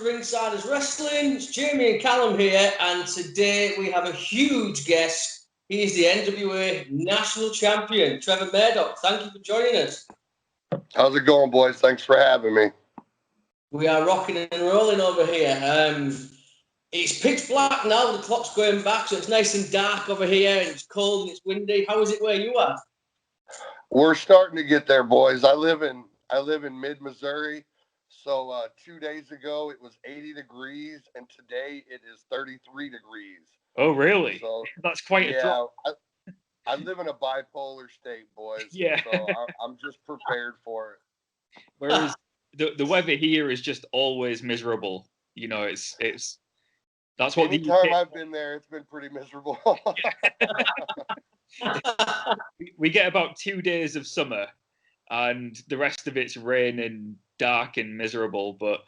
Ringsiders Wrestling. It's Jamie and Callum here, and today we have a huge guest. He is the NWA National Champion, Trevor Murdoch. Thank you for joining us. How's it going, boys? Thanks for having me. We are rocking and rolling over here. It's pitch black now. The clock's going back, so it's nice and dark over here, and it's cold and it's windy. How is it where you are? We're starting to get there, boys. I live in mid-Missouri. So 2 days ago, it was 80 degrees, and today it is 33 degrees. Oh, really? So, that's quite a drop. I live in a bipolar state, boys. Yeah. So I'm just prepared for it. Whereas the weather here is just always miserable. You know, it's that's what. Anytime I've been there, it's been pretty miserable. We get about 2 days of summer, and the rest of it's rain and dark and miserable. But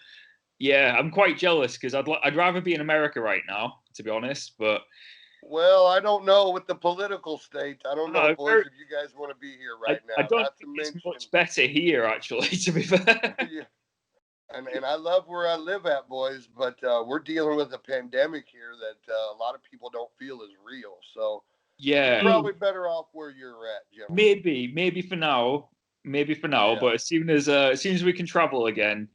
yeah, I'm quite jealous because I'd rather be in America right now, to be honest. But well, I don't know with the political state. I don't know, boys, if you guys want to be here right now. I don't think it's much better here, actually, to be fair. Yeah. And I love where I live at, boys, but we're dealing with a pandemic here that a lot of people don't feel is real. So yeah, you're probably better off where you're at, Jim. Maybe for now. Yeah. But as soon as we can travel again,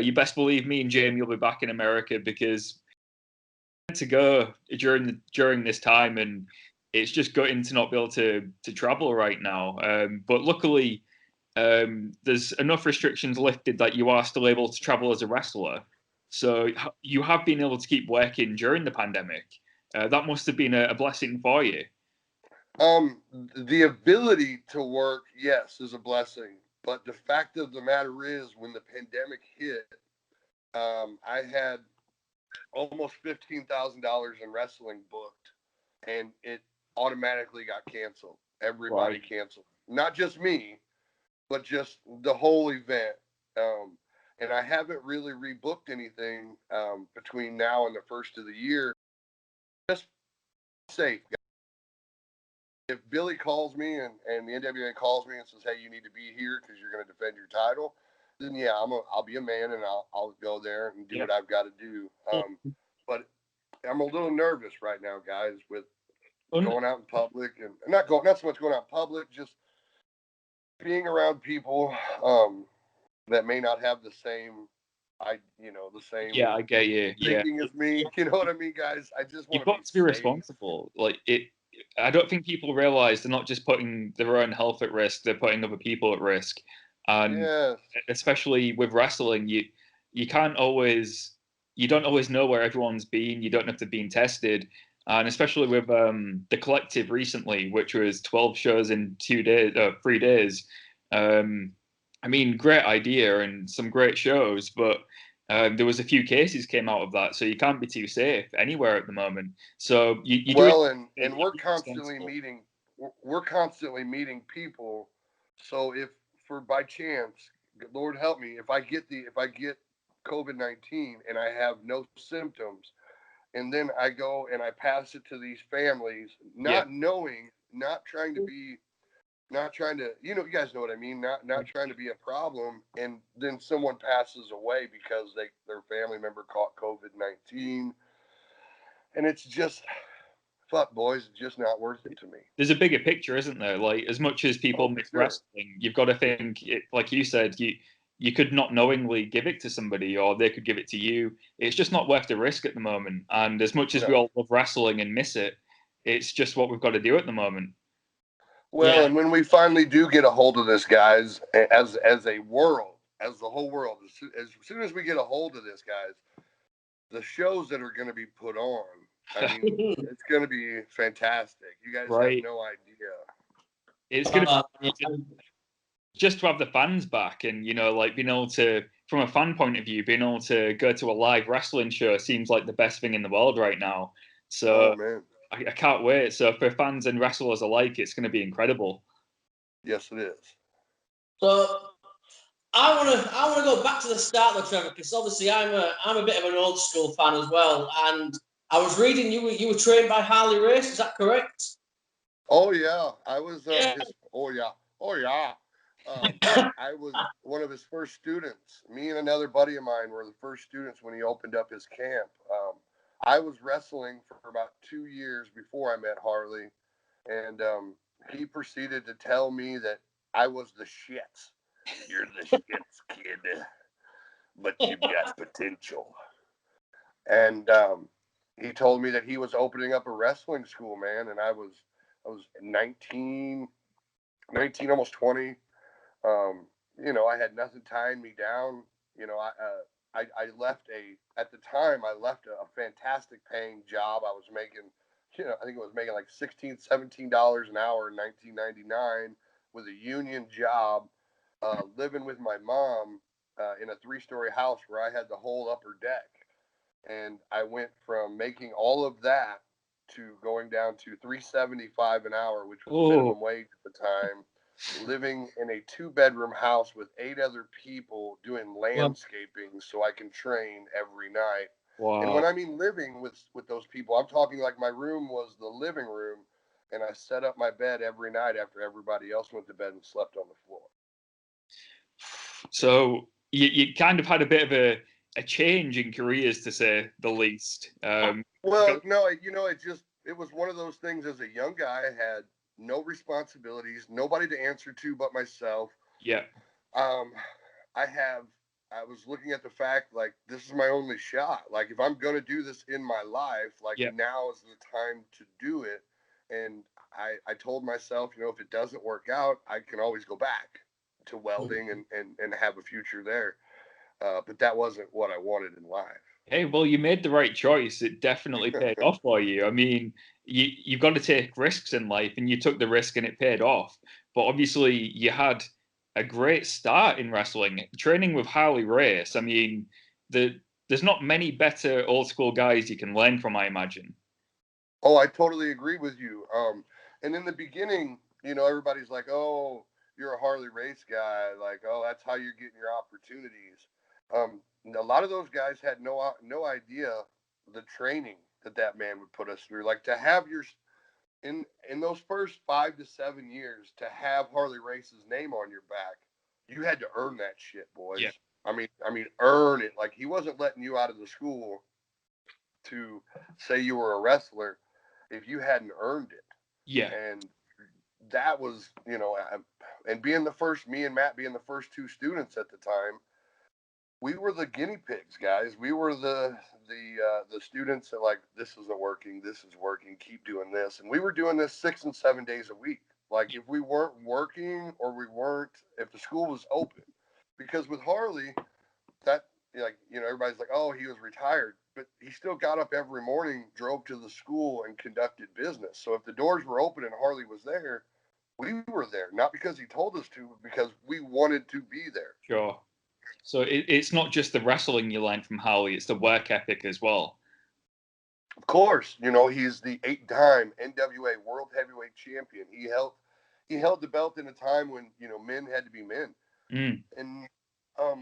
you best believe me and Jamie will be back in America, because to go during this time, and it's just gutting to not be able to travel right now. But luckily, there's enough restrictions lifted that you are still able to travel as a wrestler. So you have been able to keep working during the pandemic. That must have been a blessing for you. The ability to work, yes, is a blessing. But the fact of the matter is, when the pandemic hit, I had almost $15,000 in wrestling booked, and it automatically got canceled. Everybody canceled. Not just me, but just the whole event. And I haven't really rebooked anything between now and the first of the year. Just safe, guys. If Billy calls me and the NWA calls me and says, "Hey, you need to be here because you're going to defend your title," then yeah, I'll be a man and I'll go there and do what I've got to do. But I'm a little nervous right now, guys, with going out in public, and not so much going out in public, just being around people that may not have the same, I get you. Thinking as me, you know what I mean, guys? I just want You've got to be responsible. I don't think people realize they're not just putting their own health at risk; they're putting other people at risk. And especially with wrestling, you don't always know where everyone's been. You don't know if they've been tested. And especially with the collective recently, which was 12 shows in 3 days. I mean, great idea and some great shows, but there was a few cases came out of that, so you can't be too safe anywhere at the moment. So and we're constantly meeting. We're constantly meeting people. So if by chance, Lord help me, if I get COVID-19 and I have no symptoms, and then I go and I pass it to these families, not knowing, not trying to, you guys know what I mean, not trying to be a problem, and then someone passes away because their family member caught COVID-19, and it's just, fuck, boys, it's just not worth it to me. There's a bigger picture, isn't there? Like, as much as people miss wrestling, you've got to think, like you said, you could not knowingly give it to somebody, or they could give it to you. It's just not worth the risk at the moment. And as much as we all love wrestling and miss it, it's just what we've got to do at the moment. Well, and when we finally do get a hold of this, guys, as a world, as the whole world, as soon as we get a hold of this, guys, the shows that are going to be put on, I mean, it's going to be fantastic. You guys have no idea. It's going to be just to have the fans back, and being able to, from a fan point of view, being able to go to a live wrestling show seems like the best thing in the world right now. So I can't wait. So for fans and wrestlers alike, it's going to be incredible. Yes, it is. So I want to go back to the start, though, Trevor, because obviously I'm a bit of an old school fan as well, and I was reading you were trained by Harley Race. Is that correct? Oh yeah, I was. Oh yeah. I was one of his first students. Me and another buddy of mine were the first students when he opened up his camp. I was wrestling for about 2 years before I met Harley, and he proceeded to tell me that I was the shits. You're the shits, kid, but you've got potential. And he told me that he was opening up a wrestling school, man, and I was 19, almost 20. I had nothing tying me down. I left at the time, I left a fantastic paying job. I was making, I think it was making like $16, $17 an hour in 1999 with a union job, living with my mom in a 3-story house where I had the whole upper deck. And I went from making all of that to going down to $3.75 an hour, which was minimum wage at the time. Living in a 2-bedroom house with 8 other people doing landscaping so I can train every night. Wow. And when I mean living with those people, I'm talking like my room was the living room, and I set up my bed every night after everybody else went to bed and slept on the floor. So you kind of had a bit of a change in careers, to say the least. Well, no, it was one of those things. As a young guy, I had no responsibilities, nobody to answer to but myself. Yeah. I was looking at the fact, like, this is my only shot. Like, if I'm going to do this in my life, like, now is the time to do it. And I told myself, if it doesn't work out, I can always go back to welding and have a future there. But that wasn't what I wanted in life. Hey, well, you made the right choice. It definitely paid off for you. I mean, you've got to take risks in life, and you took the risk and it paid off. But obviously, you had a great start in wrestling, training with Harley Race. I mean, there's not many better old school guys you can learn from, I imagine. Oh, I totally agree with you. And in the beginning, everybody's like, oh, you're a Harley Race guy. Like, oh, that's how you're getting your opportunities. A lot of those guys had no idea the training that man would put us through. Like, to have in those first 5 to 7 years, to have Harley Race's name on your back, you had to earn that shit, boys. Yeah. I mean, earn it. Like, he wasn't letting you out of the school to say you were a wrestler if you hadn't earned it. Yeah. And that was, and being the first, me and Matt being the first 2 students at the time, we were the guinea pigs, guys. We were the students that, like, this isn't working, this is working, keep doing this. And we were doing this 6 and 7 days a week. Like, if we weren't working or if the school was open, because with Harley, that, like, everybody's like, oh, he was retired, but he still got up every morning, drove to the school, and conducted business. So if the doors were open and Harley was there, we were there, not because he told us to, but because we wanted to be there. Sure. So it's not just the wrestling you learned from Harley, it's the work ethic as well. Of course, he's the 8-time NWA World Heavyweight Champion. He held the belt in a time when, men had to be men. Mm. And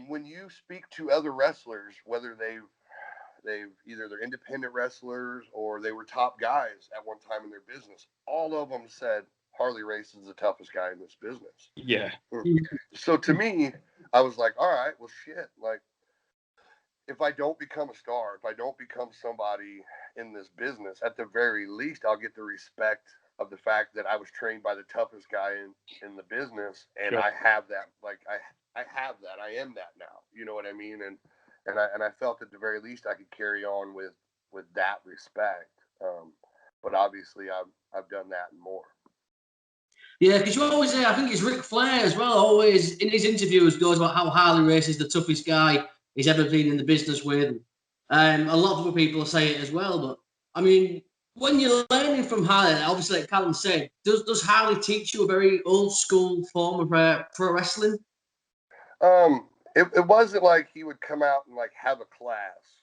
when you speak to other wrestlers, whether they've either they're independent wrestlers or they were top guys at one time in their business, all of them said Harley Race is the toughest guy in this business. Yeah. So to me, I was like, all right, well, shit. Like, if I don't become a star, if I don't become somebody in this business, at the very least, I'll get the respect of the fact that I was trained by the toughest guy in the business, and I have that. Like, I have that. I am that now. You know what I mean? And I felt at the very least I could carry on with that respect. But obviously, I've done that and more. Yeah, because you always say, I think it's Ric Flair as well, always in his interviews goes about how Harley Race is the toughest guy he's ever been in the business with. A lot of other people say it as well, but I mean, when you're learning from Harley, obviously, like Callum said, does Harley teach you a very old school form of pro wrestling? It wasn't like he would come out and, like, have a class.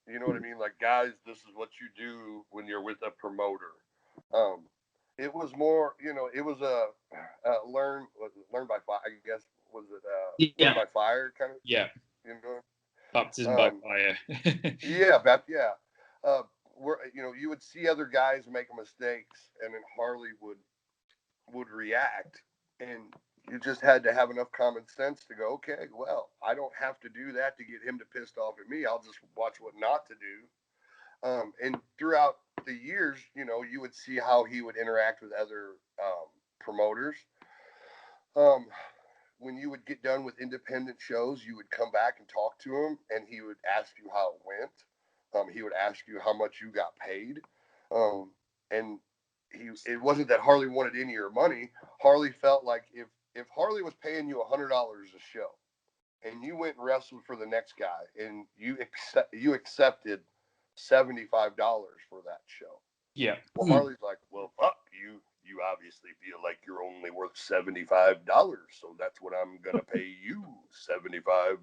You know what I mean? Like, guys, this is what you do when you're with a promoter. It was more, it was a learn by fire, I guess. Was it learn by fire kind of? Yeah. Baptism by fire. Where you would see other guys make mistakes, and then Harley would react, and you just had to have enough common sense to go, okay, well, I don't have to do that to get him to pissed off at me. I'll just watch what not to do. And throughout the years, you know, you would see how he would interact with other promoters. When you would get done with independent shows, you would come back and talk to him, and he would ask you how it went. He would ask you how much you got paid. And it wasn't that Harley wanted any of your money. Harley felt like if Harley was paying you $100 a show, and you went and wrestled for the next guy, and you accepted $75 for that show. Yeah. Well, Harley's like, well, fuck you. You obviously feel like you're only worth $75, so that's what I'm gonna pay you, $75.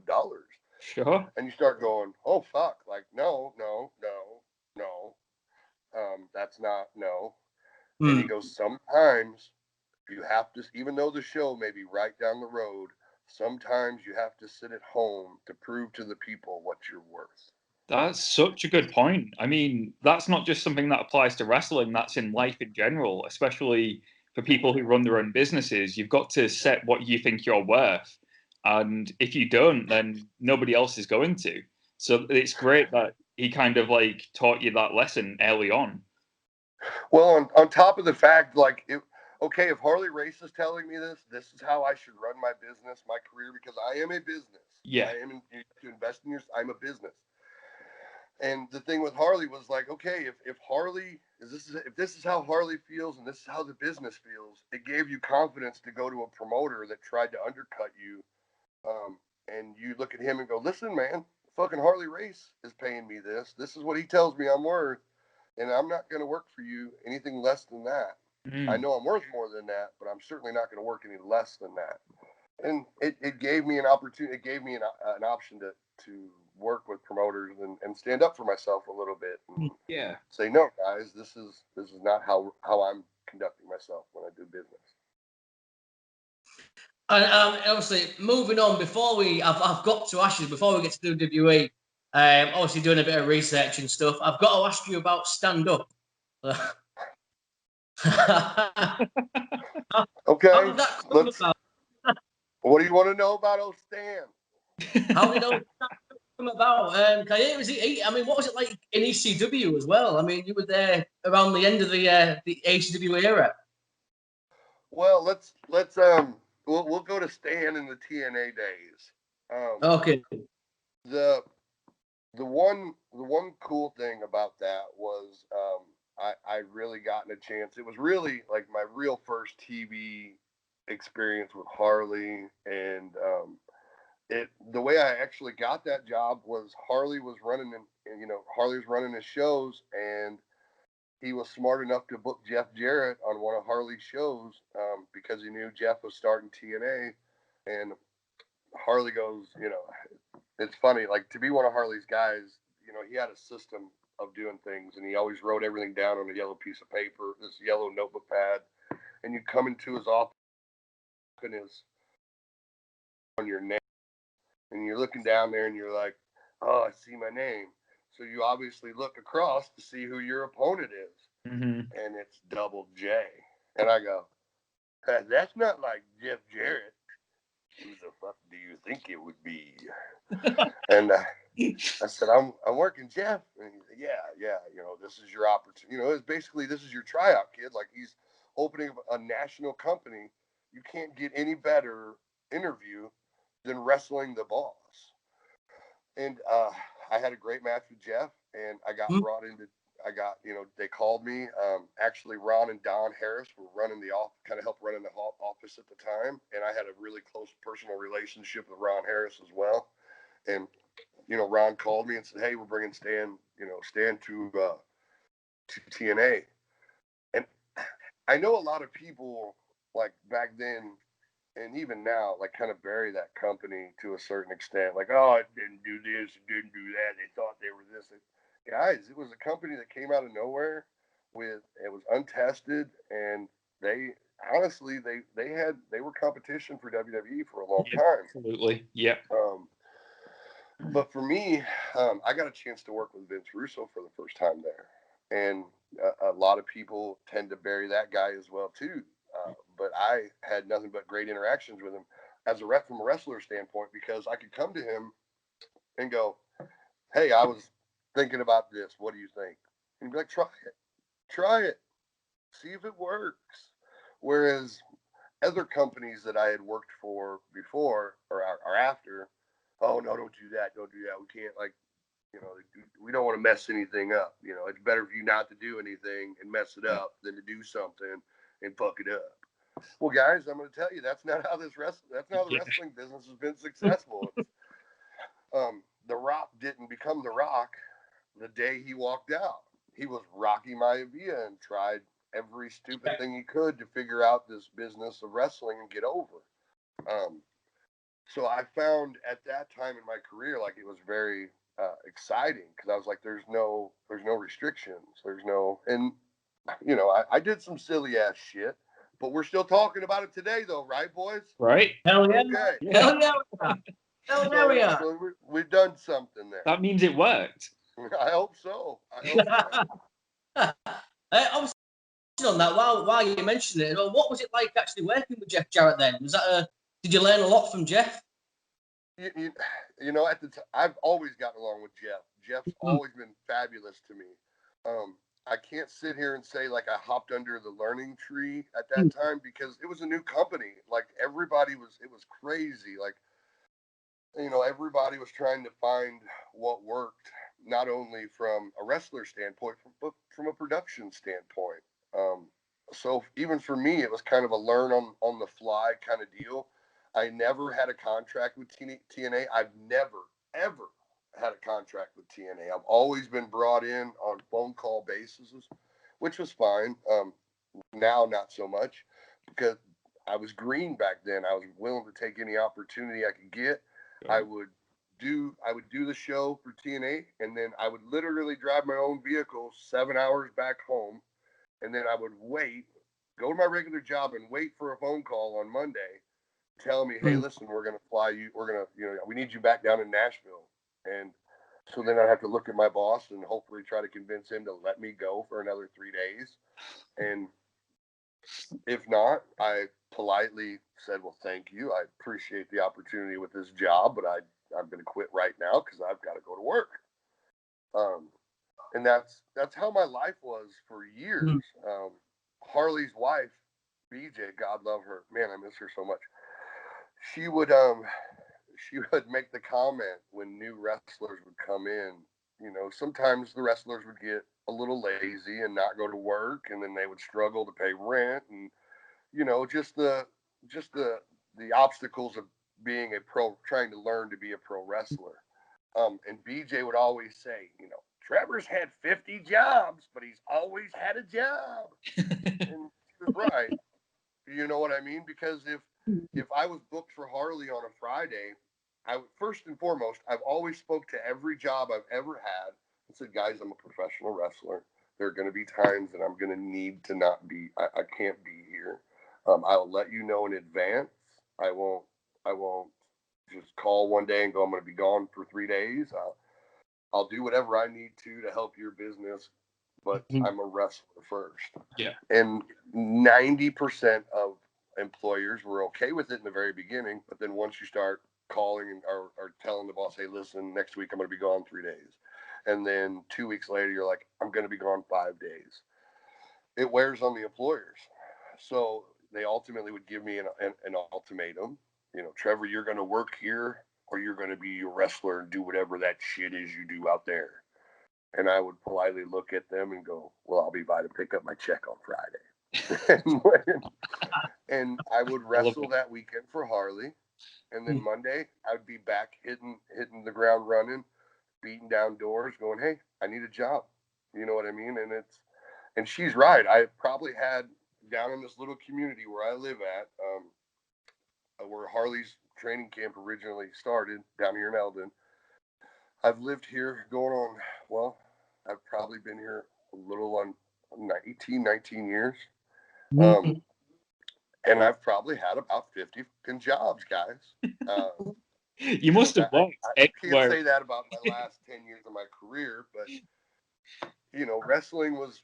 Sure. And you start going, oh fuck, like no, that's not no. And he goes, sometimes you have to, even though the show may be right down the road, sometimes you have to sit at home to prove to the people what you're worth. That's such a good point. I mean, that's not just something that applies to wrestling, that's in life in general, especially for people who run their own businesses. You've got to set what you think you're worth. And if you don't, then nobody else is going to. So it's great that he kind of like taught you that lesson early on. Well, on top of the fact, like, okay, if Harley Race is telling me this is how I should run my business, my career, because I am a business. Yeah. I am to invest in I'm a business. And the thing with Harley was like, okay, if this is how Harley feels and this is how the business feels, it gave you confidence to go to a promoter that tried to undercut you. And you look at him and go, listen, man, fucking Harley Race is paying me this. This is what he tells me I'm worth. And I'm not going to work for you anything less than that. I know I'm worth more than that, but I'm certainly not going to work any less than that. And it gave me an opportunity. It gave me an option to work with promoters and stand up for myself a little bit. And say, no, guys, this is not how I'm conducting myself when I do business. And obviously, moving on, I've got to ask you, before we get to WWE, obviously doing a bit of research and stuff, I've got to ask you about stand-up. Okay. How did that come about? What do you want to know about old Stan? How did it come about? I mean, what was it like in ECW as well? I mean, you were there around the end of the ECW era. Well, we'll go to Stan in the TNA days. Okay. The one cool thing about that was I really gotten a chance. It was really like my real first TV experience with Harley, and the way I actually got that job was Harley was running his shows, and he was smart enough to book Jeff Jarrett on one of Harley's shows because he knew Jeff was starting TNA, and Harley goes, it's funny, like, to be one of Harley's guys, he had a system of doing things, and he always wrote everything down on a yellow piece of paper, this yellow notebook pad, and you come into his office and on your name, and you're looking down there and you're like, oh, I see my name. So you obviously look across to see who your opponent is, and it's Double J. And I go, that's not like Jeff Jarrett. Who the fuck do you think it would be? And I said, I'm working Jeff. And he said, yeah, this is your opportunity. It's basically, this is your tryout, kid. Like, he's opening a national company. You can't get any better interview than wrestling the boss. And I had a great match with Jeff, and I got brought into, they called me. Actually, Ron and Don Harris were helped running the office at the time. And I had a really close personal relationship with Ron Harris as well. And, Ron called me and said, hey, we're bringing Stan to TNA. And I know a lot of people, like, back then, and even now, like, kind of bury that company to a certain extent. Like, oh, it didn't do this, it didn't do that. They thought they were this. Guys, it was a company that came out of nowhere it was untested, and they honestly, they were competition for WWE for a long time. Absolutely. Yeah. But for me, I got a chance to work with Vince Russo for the first time there. And a lot of people tend to bury that guy as well, too. but I had nothing but great interactions with him from a wrestler standpoint, because I could come to him and go, hey, I was thinking about this. What do you think? And he'd be like, try it, see if it works. Whereas other companies that I had worked for before or after, oh no, don't do that. We can't, like, we don't want to mess anything up. It's better for you not to do anything and mess it up than to do something and fuck it up. Well, guys, I'm going to tell you, that's not how the wrestling business has been successful. The Rock didn't become The Rock the day he walked out. He was Rocky Maivia and tried every stupid thing he could to figure out this business of wrestling and get over. So I found at that time in my career, like, it was very exciting, because I was like, there's no restrictions. I did some silly ass shit, but we're still talking about it today, though, right, boys? Right? Hell yeah. Okay. Hell yeah. Hell yeah, we are. So we've done something there. That means it worked. I hope so. Obviously, on that, while you mentioned it, what was it like actually working with Jeff Jarrett then? Was that did you learn a lot from Jeff? I've always gotten along with Jeff. Jeff's always been fabulous to me. I can't sit here and say, like, I hopped under the learning tree at that time, because it was a new company. Like, it was crazy. Like, everybody was trying to find what worked, not only from a wrestler standpoint, but from a production standpoint. So even for me, it was kind of a learn on the fly kind of deal. I never had a contract with TNA. I've never, ever had a contract with TNA. I've always been brought in on phone call basis, which was fine. Now, not so much, because I was green back then. I was willing to take any opportunity I could get. Okay. I would do the show for TNA, and then I would literally drive my own vehicle 7 hours back home, and then I would go to my regular job and wait for a phone call on Monday telling me, hey, listen, we're going to fly you. We're going to, we need you back down in Nashville. And so then I'd have to look at my boss and hopefully try to convince him to let me go for another 3 days. And if not, I politely said, well, thank you. I appreciate the opportunity with this job, but I'm going to quit right now because I've got to go to work. And that's how my life was for years. Harley's wife, BJ, God love her. Man, I miss her so much. She would make the comment when new wrestlers would come in. Sometimes the wrestlers would get a little lazy and not go to work, and then they would struggle to pay rent, and just the obstacles of being a pro, trying to learn to be a pro wrestler. And BJ would always say, Trevor's had 50 jobs, but he's always had a job. And he was right. You know what I mean? Because if I was booked for Harley on a Friday, I would, first and foremost, I've always spoke to every job I've ever had and said, guys, I'm a professional wrestler. There are going to be times that I'm going to need to not be, I can't be here. I'll let you know in advance. I won't just call one day and go, I'm going to be gone for 3 days. I'll do whatever I need to help your business, but I'm a wrestler first. Yeah. And 90% of employers were okay with it in the very beginning, but then once you start calling or telling the boss, hey, listen, next week I'm going to be gone 3 days. And then 2 weeks later, you're like, I'm going to be gone 5 days. It wears on the employers. So they ultimately would give me an ultimatum. Trevor, you're going to work here or you're going to be a wrestler and do whatever that shit is you do out there. And I would politely look at them and go, well, I'll be by to pick up my check on Friday. And I would wrestle that weekend for Harley. And then Monday, I would be back hitting the ground running, beating down doors, going, hey, I need a job. You know what I mean? And she's right. I probably had down in this little community where I live at, where Harley's training camp originally started down here in Eldon. I've lived here going on, well, I've probably been here a little on 19 years. And I've probably had about 50 jobs, guys. You must have worked. I can't say that about my last 10 years of my career, but, wrestling was,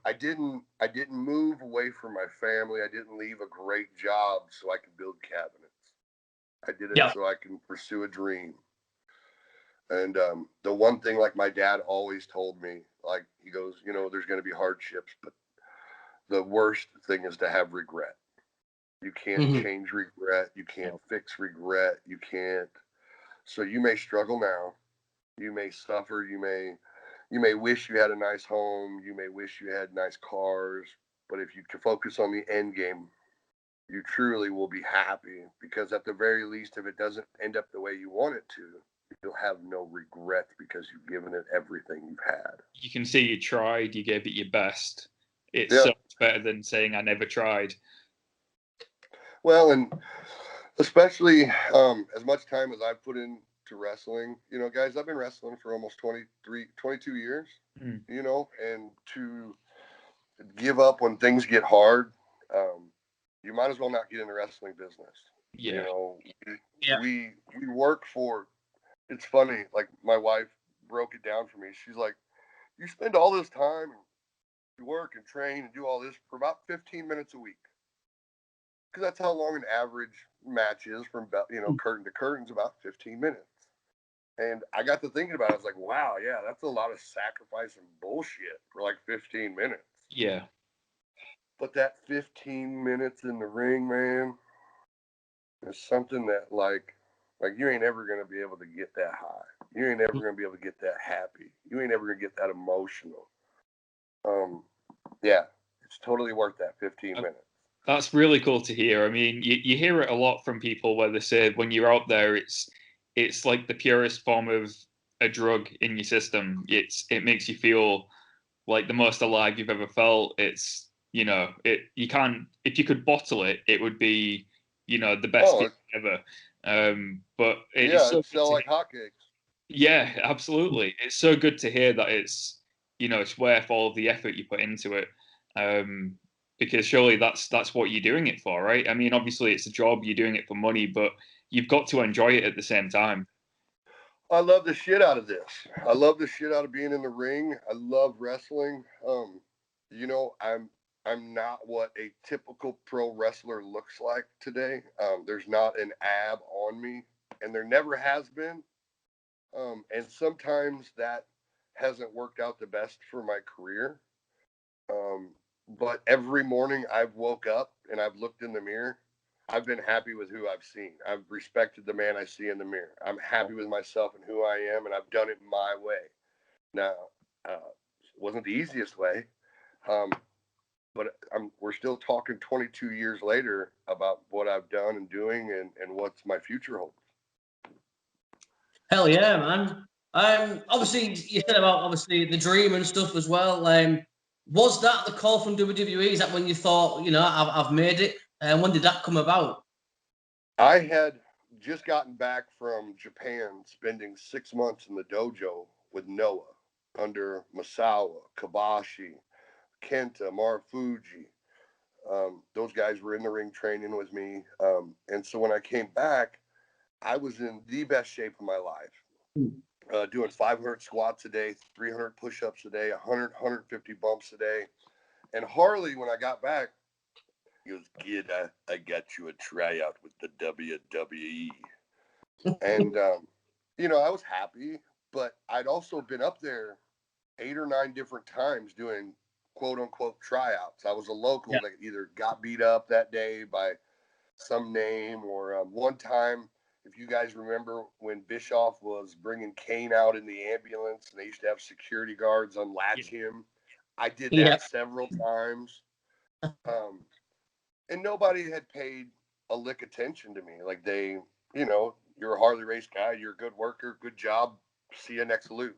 I didn't move away from my family. I didn't leave a great job so I could build cabinets. I did it so I can pursue a dream. And the one thing, like my dad always told me, like he goes, you know, there's going to be hardships, but the worst thing is to have regret. You can't change regret. You can't fix regret. You can't. So you may struggle now. You may suffer. You may wish you had a nice home. You may wish you had nice cars. But if you can focus on the end game, you truly will be happy, because at the very least, if it doesn't end up the way you want it to, you'll have no regret because you've given it everything you've had. You can see you tried, you gave it your best. It's so much better than saying I never tried. Well, and especially as much time as I've put into wrestling, you know, guys, I've been wrestling for almost 22 years, you know, and to give up when things get hard, you might as well not get in the wrestling business. Yeah. You know, we work for, it's funny, like my wife broke it down for me. She's like, you spend all this time and you work and train and do all this for about 15 minutes a week. Because that's how long an average match is from, you know, curtain to curtain's about 15 minutes. And I got to thinking about it. I was like, wow, yeah, that's a lot of sacrifice and bullshit for like 15 minutes. Yeah. But that 15 minutes in the ring, man, is something that like you ain't ever going to be able to get that high. You ain't ever going to be able to get that happy. You ain't ever going to get that emotional. Yeah, it's totally worth that 15 minutes. That's really cool to hear. I mean, you hear it a lot from people where they say when you're out there, it's like the purest form of a drug in your system. It makes you feel like the most alive you've ever felt. It's, you know, you can't, if you could bottle it, it would be, you know, the best feeling ever. But it's so sell like hotcakes. Yeah, absolutely. It's so good to hear that it's, you know, it's worth all of the effort you put into it. Because surely that's what you're doing it for, right? I mean, obviously it's a job, you're doing it for money, but you've got to enjoy it at the same time. I love the shit out of this. I love the shit out of being in the ring. I love wrestling. You know, I'm not what a typical pro wrestler looks like today. There's not an ab on me, and there never has been. And sometimes that hasn't worked out the best for my career. But every morning I've woke up and I've looked in the mirror, I've been happy with who I've seen. I've respected the man I see in the mirror. I'm happy with myself and who I am, and I've done it my way. Now, it wasn't the easiest way, but we're still talking 22 years later about what I've done and doing and what's my future holds. Hell yeah, man. Obviously, you said about obviously the dream and stuff as well. Was that the call from WWE? Is that when you thought, you know, I've made it? And when did that come about? I had just gotten back from Japan, spending 6 months in the dojo with Noah under Masawa, Kabashi, Kenta, Marufuji. Those guys were in the ring training with me. And so when I came back, I was in the best shape of my life. Doing 500 squats a day, 300 push-ups a day, 100, 150 bumps a day. And Harley, when I got back, he goes, "Kid, I got you a tryout with the WWE." And, you know, I was happy, but I'd also been up there 8 or 9 different times doing quote-unquote tryouts. I was a local that either got beat up that day by some name or one time, if you guys remember when Bischoff was bringing Kane out in the ambulance and they used to have security guards unlatch him. I did that several times. And nobody had paid a lick attention to me. Like they, you know, you're a Harley Race guy, you're a good worker, good job, see you next loop.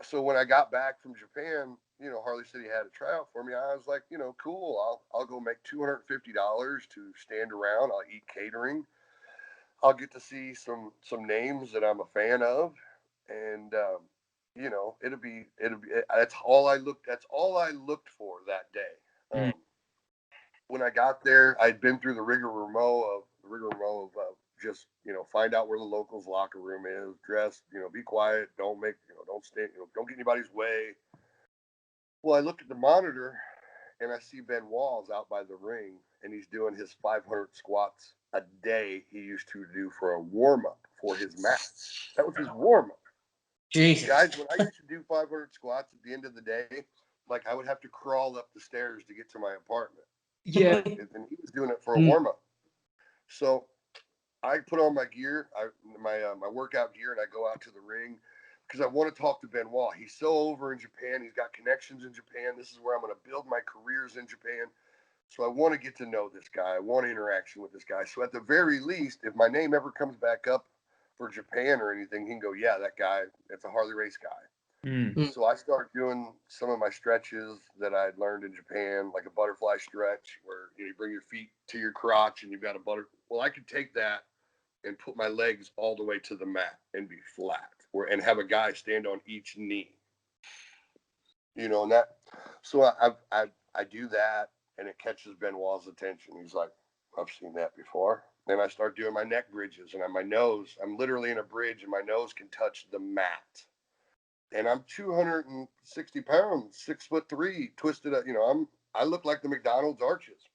So when I got back from Japan, you know, Harley said he had a tryout for me. I was like, you know, cool. I'll go make $250 to stand around. I'll eat catering. I'll get to see some names that I'm a fan of, and you know, it'll be. That's all I looked for that day. When I got there, I'd been through the rigmarole of just, you know, find out where the locals' locker room is, dress, you know, be quiet, don't stand, you know, don't get anybody's way. Well, I look at the monitor and I see Ben Walls out by the ring, and he's doing his 500 squats a day he used to do for a warm-up for his match. That was his warm-up. Jesus. Guys, when I used to do 500 squats at the end of the day, like I would have to crawl up the stairs to get to my apartment. Yeah. And he was doing it for a warm-up. So I put on my gear, my workout gear, and I go out to the ring because I want to talk to Ben Wall. He's so over in Japan. He's got connections in Japan. This is where I'm going to build my careers in Japan. So I want to get to know this guy. I want interaction with this guy. So at the very least, if my name ever comes back up for Japan or anything, he can go, yeah, that guy, that's a Harley Race guy. So I started doing some of my stretches that I'd learned in Japan, like a butterfly stretch where you bring your feet to your crotch and you've got a Well, I could take that and put my legs all the way to the mat and be flat, and have a guy stand on each knee. And that. So I do that, and it catches Ben Wall's attention. He's like, I've seen that before. Then I start doing my neck bridges, and on my nose, I'm literally in a bridge, and my nose can touch the mat. And I'm 260 pounds, 6'3", twisted up. I look like the McDonald's arches.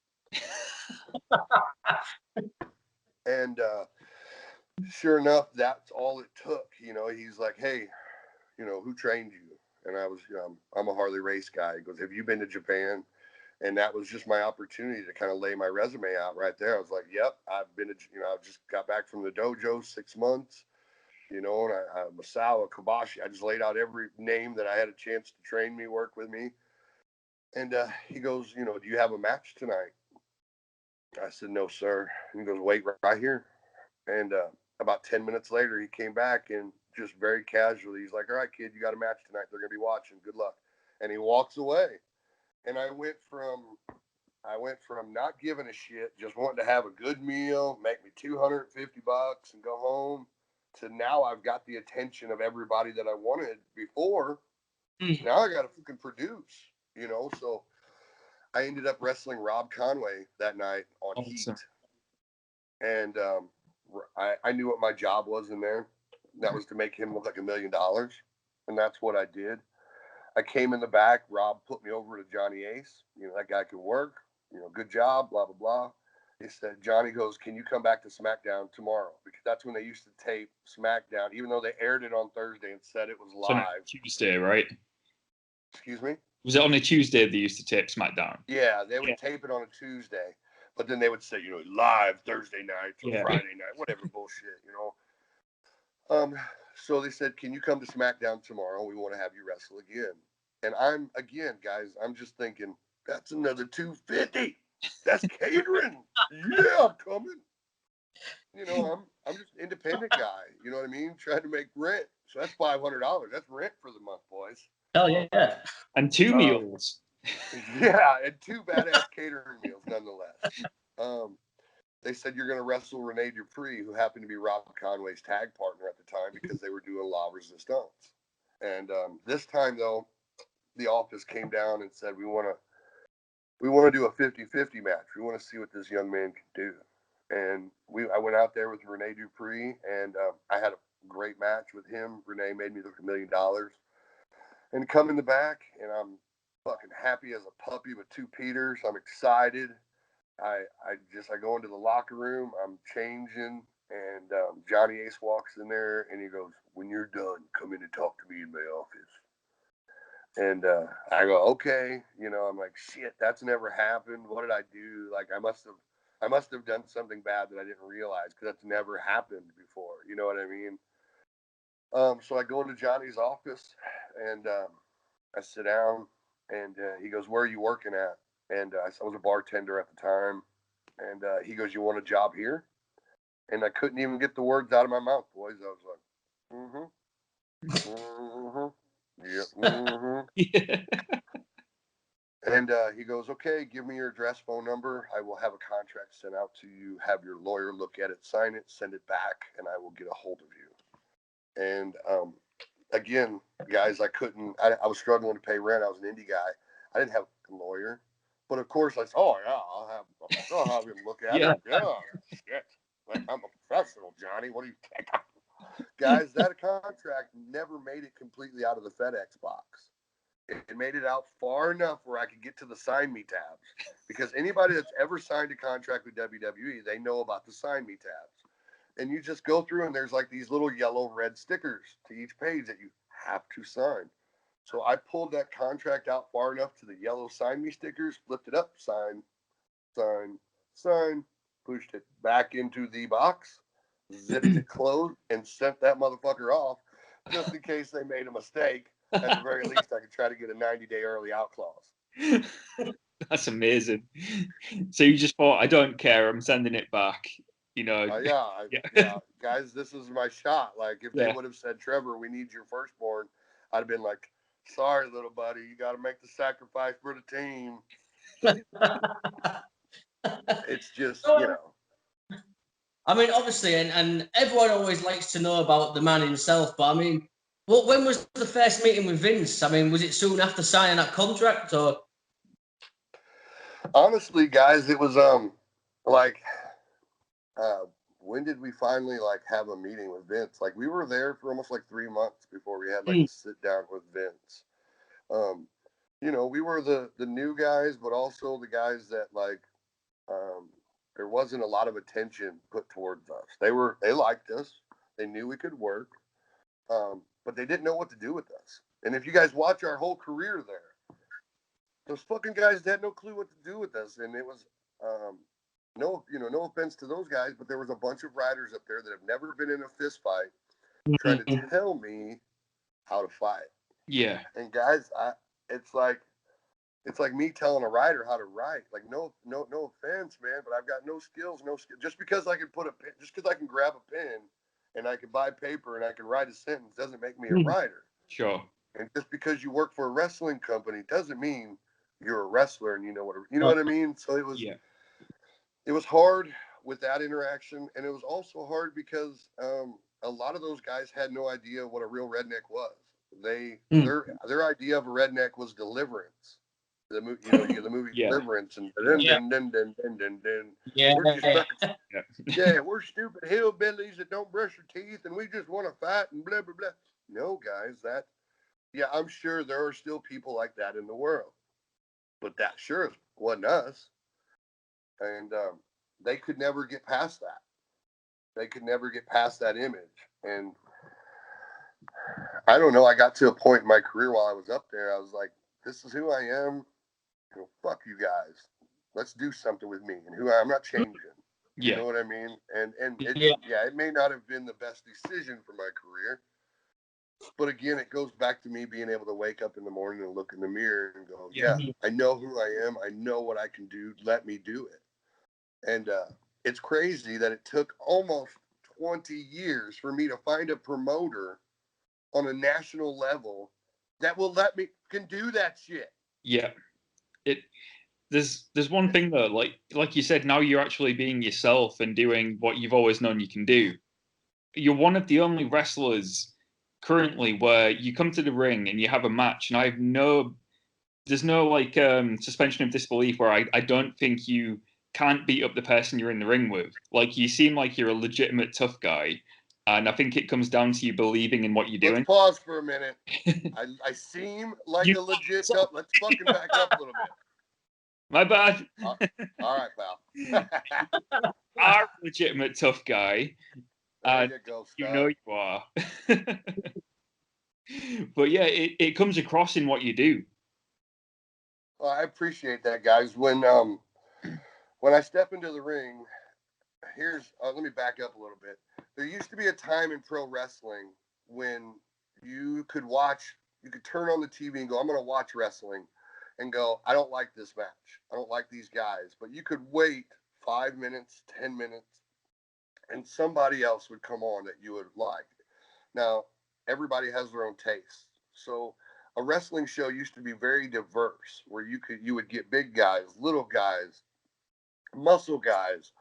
And sure enough, that's all it took. He's like, hey, who trained you? And I was, I'm a Harley Race guy. He goes, have you been to Japan? And that was just my opportunity to kind of lay my resume out right there. I was like, yep, I've been to, I've just got back from the dojo 6 months. And Masawa, Kobashi, I just laid out every name that I had a chance to train me, work with me. And he goes, do you have a match tonight? I said, no, sir. And he goes, wait right here. And about 10 minutes later, he came back and just very casually, he's like, all right, kid, you got a match tonight. They're going to be watching. Good luck. And he walks away. And I went from not giving a shit, just wanting to have a good meal, make me $250 and go home, to now I've got the attention of everybody that I wanted before. Now I got to fucking produce, So I ended up wrestling Rob Conway that night on Heat. And I knew what my job was in there. That was to make him look like $1 million. And that's what I did. I came in the back. Rob put me over to Johnny Ace. That guy could work. Good job, blah, blah, blah. He said, Johnny goes, can you come back to SmackDown tomorrow? Because that's when they used to tape SmackDown, even though they aired it on Thursday and said it was live. So Tuesday, right? Excuse me? Was it on a Tuesday they used to tape SmackDown? Yeah, they would tape it on a Tuesday. But then they would say, live Thursday night or Friday night, whatever bullshit, So they said, can you come to SmackDown tomorrow? We want to have you wrestle again. And I'm just thinking, that's another $250. That's catering. Yeah, I'm coming. I'm just an independent guy. You know what I mean? Trying to make rent. So that's $500. That's rent for the month, boys. Hell yeah. And 2 meals. Yeah, and 2 badass catering meals, nonetheless. They said you're going to wrestle Rene Dupree, who happened to be Rob Conway's tag partner at the time because they were doing La Resistance. And this time, though, the office came down and said, we want to do a 50-50 match. We want to see what this young man can do. And I went out there with Rene Dupree, and I had a great match with him. Rene made me look $1 million. And come in the back, and I'm fucking happy as a puppy with 2 Peters. I'm excited. I go into the locker room, I'm changing, and Johnny Ace walks in there, and he goes, when you're done, come in and talk to me in my office. And I go, okay, I'm like, shit, that's never happened. What did I do? Like, I must have done something bad that I didn't realize, because that's never happened before. You know what I mean? So I go into Johnny's office, and I sit down, and he goes, where are you working at? And I was a bartender at the time. And he goes, you want a job here? And I couldn't even get the words out of my mouth, boys. I was like, yeah, And he goes, okay, give me your address, phone number. I will have a contract sent out to you. Have your lawyer look at it, sign it, send it back, and I will get a hold of you. And again, guys, I was struggling to pay rent. I was an indie guy. I didn't have a lawyer. But of course, I said, oh, yeah, I'll have him look at it. Yeah, shit. Like, I'm a professional, Johnny. What do you think? Guys, that contract never made it completely out of the FedEx box. it made it out far enough where I could get to the sign me tabs. Because anybody that's ever signed a contract with WWE, they know about the sign me tabs. And you just go through and there's like these little yellow red stickers to each page that you have to sign. So I pulled that contract out far enough to the yellow sign me stickers, flipped it up, sign, pushed it back into the box, zipped it closed, and sent that motherfucker off just in case they made a mistake. At the very least, I could try to get a 90-day early out clause. That's amazing. So you just thought, I don't care, I'm sending it back. You know, yeah, guys, this is my shot. Like, if they would have said, Trevor, we need your firstborn, I'd have been like, sorry, little buddy, you got to make the sacrifice for the team. It's just, you know. I mean, obviously, and everyone always likes to know about the man himself, but I mean, when was the first meeting with Vince? I mean, was it soon after signing that contract, or? Honestly, guys, it was when did we finally like have a meeting with Vince? Like, we were there for almost like 3 months before we had like a sit down with Vince. You know, we were the new guys, but also the guys that like there wasn't a lot of attention put towards us. They liked us. They knew we could work. But they didn't know what to do with us. And if you guys watch our whole career there, those fucking guys had no clue what to do with us. And it was no offense to those guys, but there was a bunch of riders up there that have never been in a fist fight trying to tell me how to fight. Yeah. And guys, it's like me telling a rider how to write. Like, no offense, man, but I've got no skills. Just because I can just because I can grab a pen and I can buy paper and I can write a sentence doesn't make me a writer. Sure. And just because you work for a wrestling company doesn't mean you're a wrestler and you know what I mean? So it was hard with that interaction, and it was also hard because a lot of those guys had no idea what a real redneck was. Their idea of a redneck was Deliverance. The movie, the movie Deliverance, and we're stupid hillbillies that don't brush our teeth, and we just want to fight and blah blah blah. No, guys, I'm sure there are still people like that in the world, but that sure wasn't us. And they could never get past that. They could never get past that image. And I don't know. I got to a point in my career while I was up there. I was like, this is who I am. Fuck you guys. Let's do something with me and who I'm not changing. You know what I mean? And it may not have been the best decision for my career. But again, it goes back to me being able to wake up in the morning and look in the mirror and go, I know who I am. I know what I can do. Let me do it. And it's crazy that it took almost 20 years for me to find a promoter on a national level that will can do that shit. Yeah. There's one thing though, like you said, now you're actually being yourself and doing what you've always known you can do. You're one of the only wrestlers currently where you come to the ring and you have a match, and there's no like suspension of disbelief where I don't think you can't beat up the person you're in the ring with. Like, you seem like you're a legitimate tough guy, and I think it comes down to you believing in what you're doing. Let's pause for a minute. I seem like a legit tough. Let's fucking back up a little bit. My bad. All right, pal. Are a legitimate tough guy. There you go, you know you are. But yeah, it comes across in what you do. Well, I appreciate that, guys. When I step into the ring, let me back up a little bit. There used to be a time in pro wrestling when you could turn on the TV and go, I'm going to watch wrestling, and go, I don't like this match. I don't like these guys. But you could wait 5 minutes, 10 minutes, and somebody else would come on that you would like. Now, everybody has their own taste. So a wrestling show used to be very diverse, where you would get big guys, little guys, muscle guys,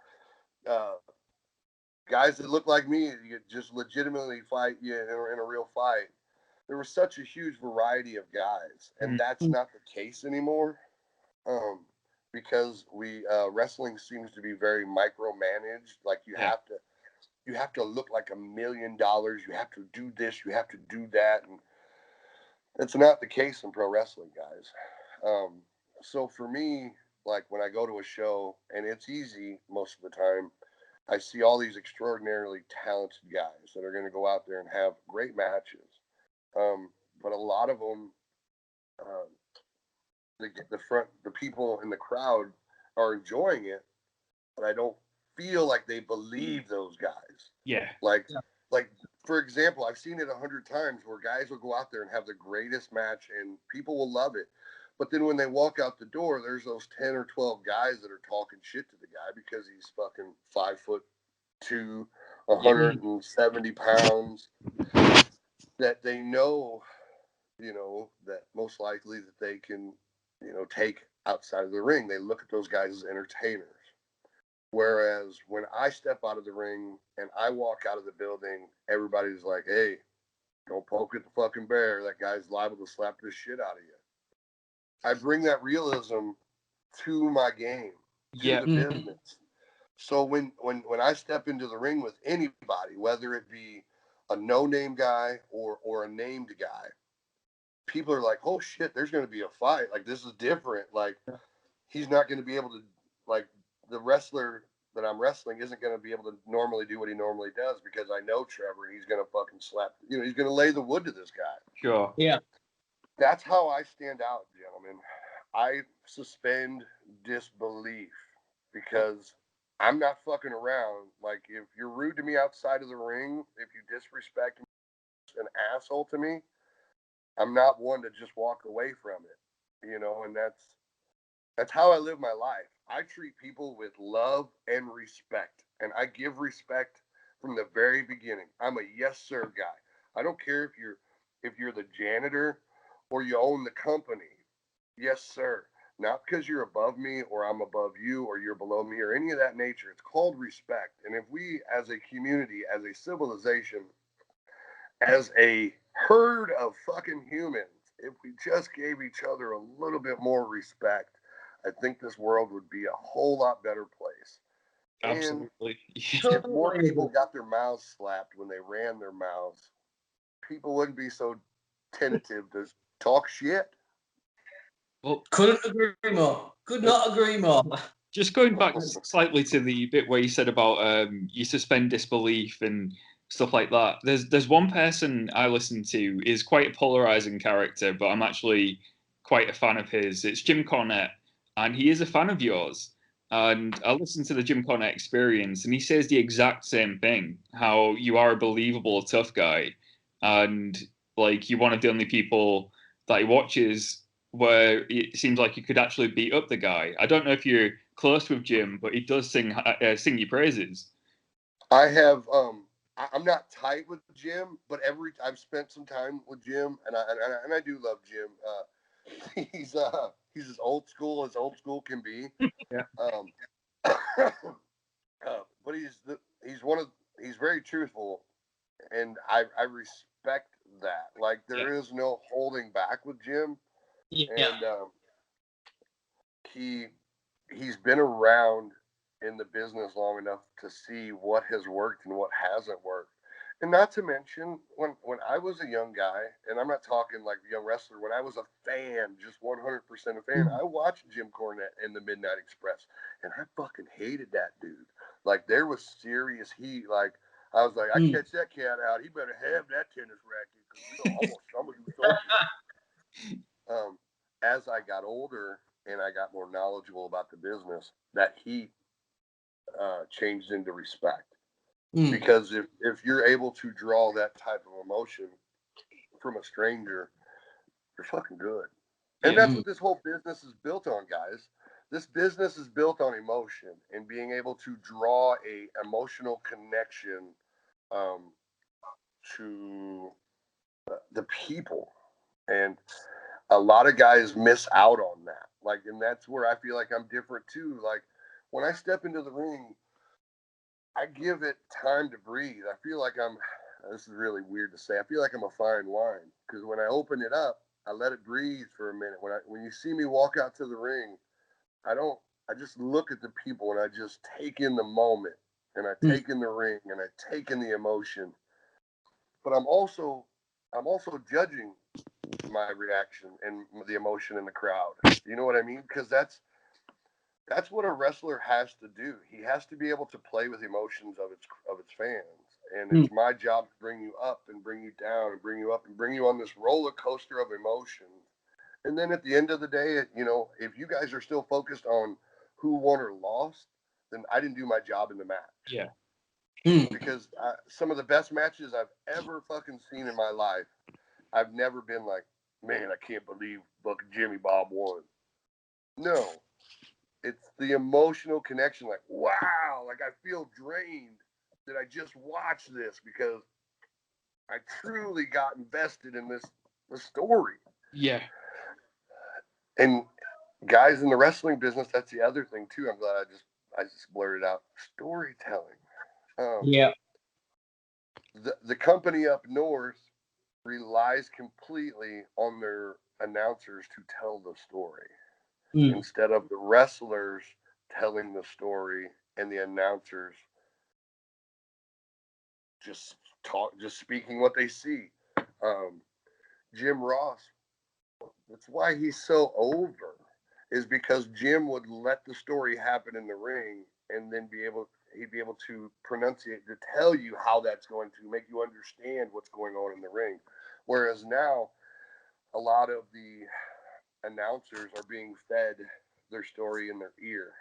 guys that look like me, you just legitimately fight you in a real fight. There was such a huge variety of guys, and that's not the case anymore, because wrestling seems to be very micromanaged. Like, you have to look like $1 million. You have to do this. You have to do that. And It's not the case in pro wrestling, guys. So for me, like when I go to a show, and it's easy most of the time, I see all these extraordinarily talented guys that are going to go out there and have great matches. But a lot of them, the people in the crowd are enjoying it, but I don't feel like they believe those guys. Yeah. Like for example, I've seen it 100 times where guys will go out there and have the greatest match, and people will love it. But then when they walk out the door, there's those 10 or 12 guys that are talking shit to the guy because he's fucking 5'2", 170 pounds. That they know, that most likely that they can, take outside of the ring. They look at those guys as entertainers. Whereas when I step out of the ring and I walk out of the building, everybody's like, hey, don't poke at the fucking bear. That guy's liable to slap the shit out of you. I bring that realism to my game, to the business. So when I step into the ring with anybody, whether it be a no-name guy or a named guy, people are like, oh shit, there's going to be a fight. Like, this is different. Like, he's not going to be able to, like, the wrestler that I'm wrestling isn't going to be able to normally do what he normally does because I know Trevor and he's going to fucking slap, he's going to lay the wood to this guy. Sure. Yeah. That's how I stand out, gentlemen. I suspend disbelief because I'm not fucking around. Like, if you're rude to me outside of the ring, if you disrespect me, an asshole to me, I'm not one to just walk away from it, and that's how I live my life. I treat people with love and respect, and I give respect from the very beginning. I'm a yes sir guy. I don't care if you're the janitor or you own the company. Yes sir. Not because you're above me or I'm above you or you're below me or any of that nature. It's called respect. And if we as a community, as a civilization, as a herd of fucking humans, if we just gave each other a little bit more respect, I think this world would be a whole lot better place. Absolutely. And if more people got their mouths slapped when they ran their mouths, people wouldn't be so tentative to talk shit. Well, couldn't agree more. Could not agree more. Just going back slightly to the bit where you said about you suspend disbelief and stuff like that. There's one person I listen to is quite a polarizing character, but I'm actually quite a fan of his. It's Jim Cornette, and he is a fan of yours. And I listened to the Jim Cornette Experience, and he says the exact same thing: how you are a believable tough guy, and like you're one of the only people that he watches where it seems like you could actually beat up the guy. I don't know if you're close with Jim, but he does sing your praises. I have. I'm not tight with Jim, but I've spent some time with Jim, and I do love Jim. He's as old school can be. Yeah. But he's very truthful, and I respect that. Like, there is no holding back with Jim. Yeah. And he's been around in the business long enough to see what has worked and what hasn't worked. And not to mention, when I was a young guy, and I'm not talking like a young wrestler, when I was a fan, just 100% a fan, I watched Jim Cornette in the Midnight Express, and I fucking hated that dude. Like, there was serious heat. Like, I was like, I catch that cat out, he better have that tennis racket, because almost somebody was so as I got older and I got more knowledgeable about the business, that heat changed into respect. Because if you're able to draw that type of emotion from a stranger, you're fucking good. And that's what this whole business is built on, guys. This business is built on emotion and being able to draw a emotional connection to the people. And a lot of guys miss out on that. Like, and that's where I feel like I'm different too. Like, when I step into the ring, I give it time to breathe. I feel like this is really weird to say, I feel like I'm a fine wine, because when I open it up, I let it breathe for a minute. When you see me walk out to the ring, I just look at the people and I just take in the moment, and I take in the ring, and I take in the emotion. But I'm also judging my reaction and the emotion in the crowd. You know what I mean? Because that's what a wrestler has to do. He has to be able to play with emotions of its fans. And it's my job to bring you up and bring you down and bring you up and bring you on this roller coaster of emotions. And then at the end of the day, you know, if you guys are still focused on who won or lost, then I didn't do my job in the match. Yeah. Because some of the best matches I've ever fucking seen in my life, I've never been like, man, I can't believe fucking Jimmy Bob won. No. It's the emotional connection. Like, wow, like I feel drained that I just watched this because I truly got invested in the story. Yeah. And guys in the wrestling business, that's the other thing too. I'm glad I just blurted out storytelling. Yeah. The company up north relies completely on their announcers to tell the story instead of the wrestlers telling the story and the announcers just speaking what they see. Jim Ross, that's why he's so over, is because Jim would let the story happen in the ring and then he'd be able to pronunciate, to tell you how that's going to make you understand what's going on in the ring. Whereas now, a lot of the announcers are being fed their story in their ear,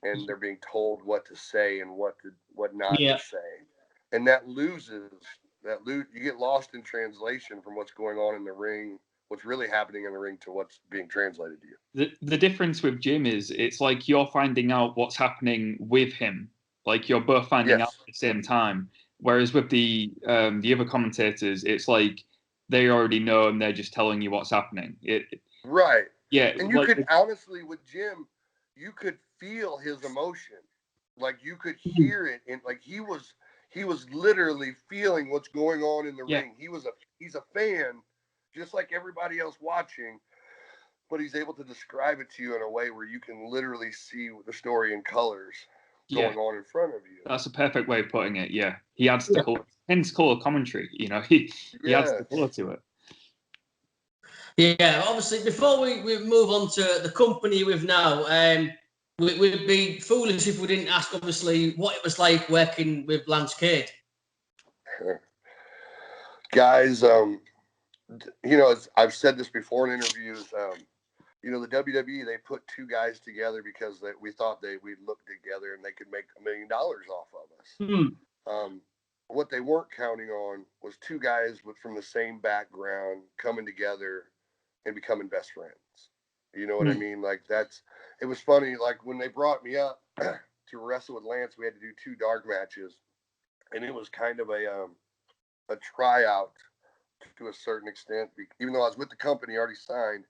and they're being told what to say and what not to say, and you get lost in translation from what's going on in the ring, what's really happening in the ring, to what's being translated to you. The difference with Jim is it's like you're finding out what's happening with him, like you're both finding out at the same time. Whereas with the other commentators, it's like they already know and they're just telling you what's happening. Right. Yeah. And you could honestly, with Jim, you could feel his emotion. Like you could hear it, and like he was literally feeling what's going on in the ring. He's a fan, just like everybody else watching, but he's able to describe it to you in a way where you can literally see the story in colors going on in front of you. That's a perfect way of putting it. Yeah, he adds the color, hence color commentary. You know, he adds the color to it. Yeah, obviously, before we move on to the company you're with now, we'd be foolish if we didn't ask, obviously, what it was like working with Lance Cade. Guys, you know, I've said this before in interviews. You know, the WWE, they put two guys together because we thought we'd look together and they could make $1 million off of us. What they weren't counting on was two guys from the same background coming together and becoming best friends. You know what I mean? Like it was funny. Like when they brought me up to wrestle with Lance, we had to do 2 dark matches, and it was kind of a tryout to a certain extent. Even though I was with the company, already signed,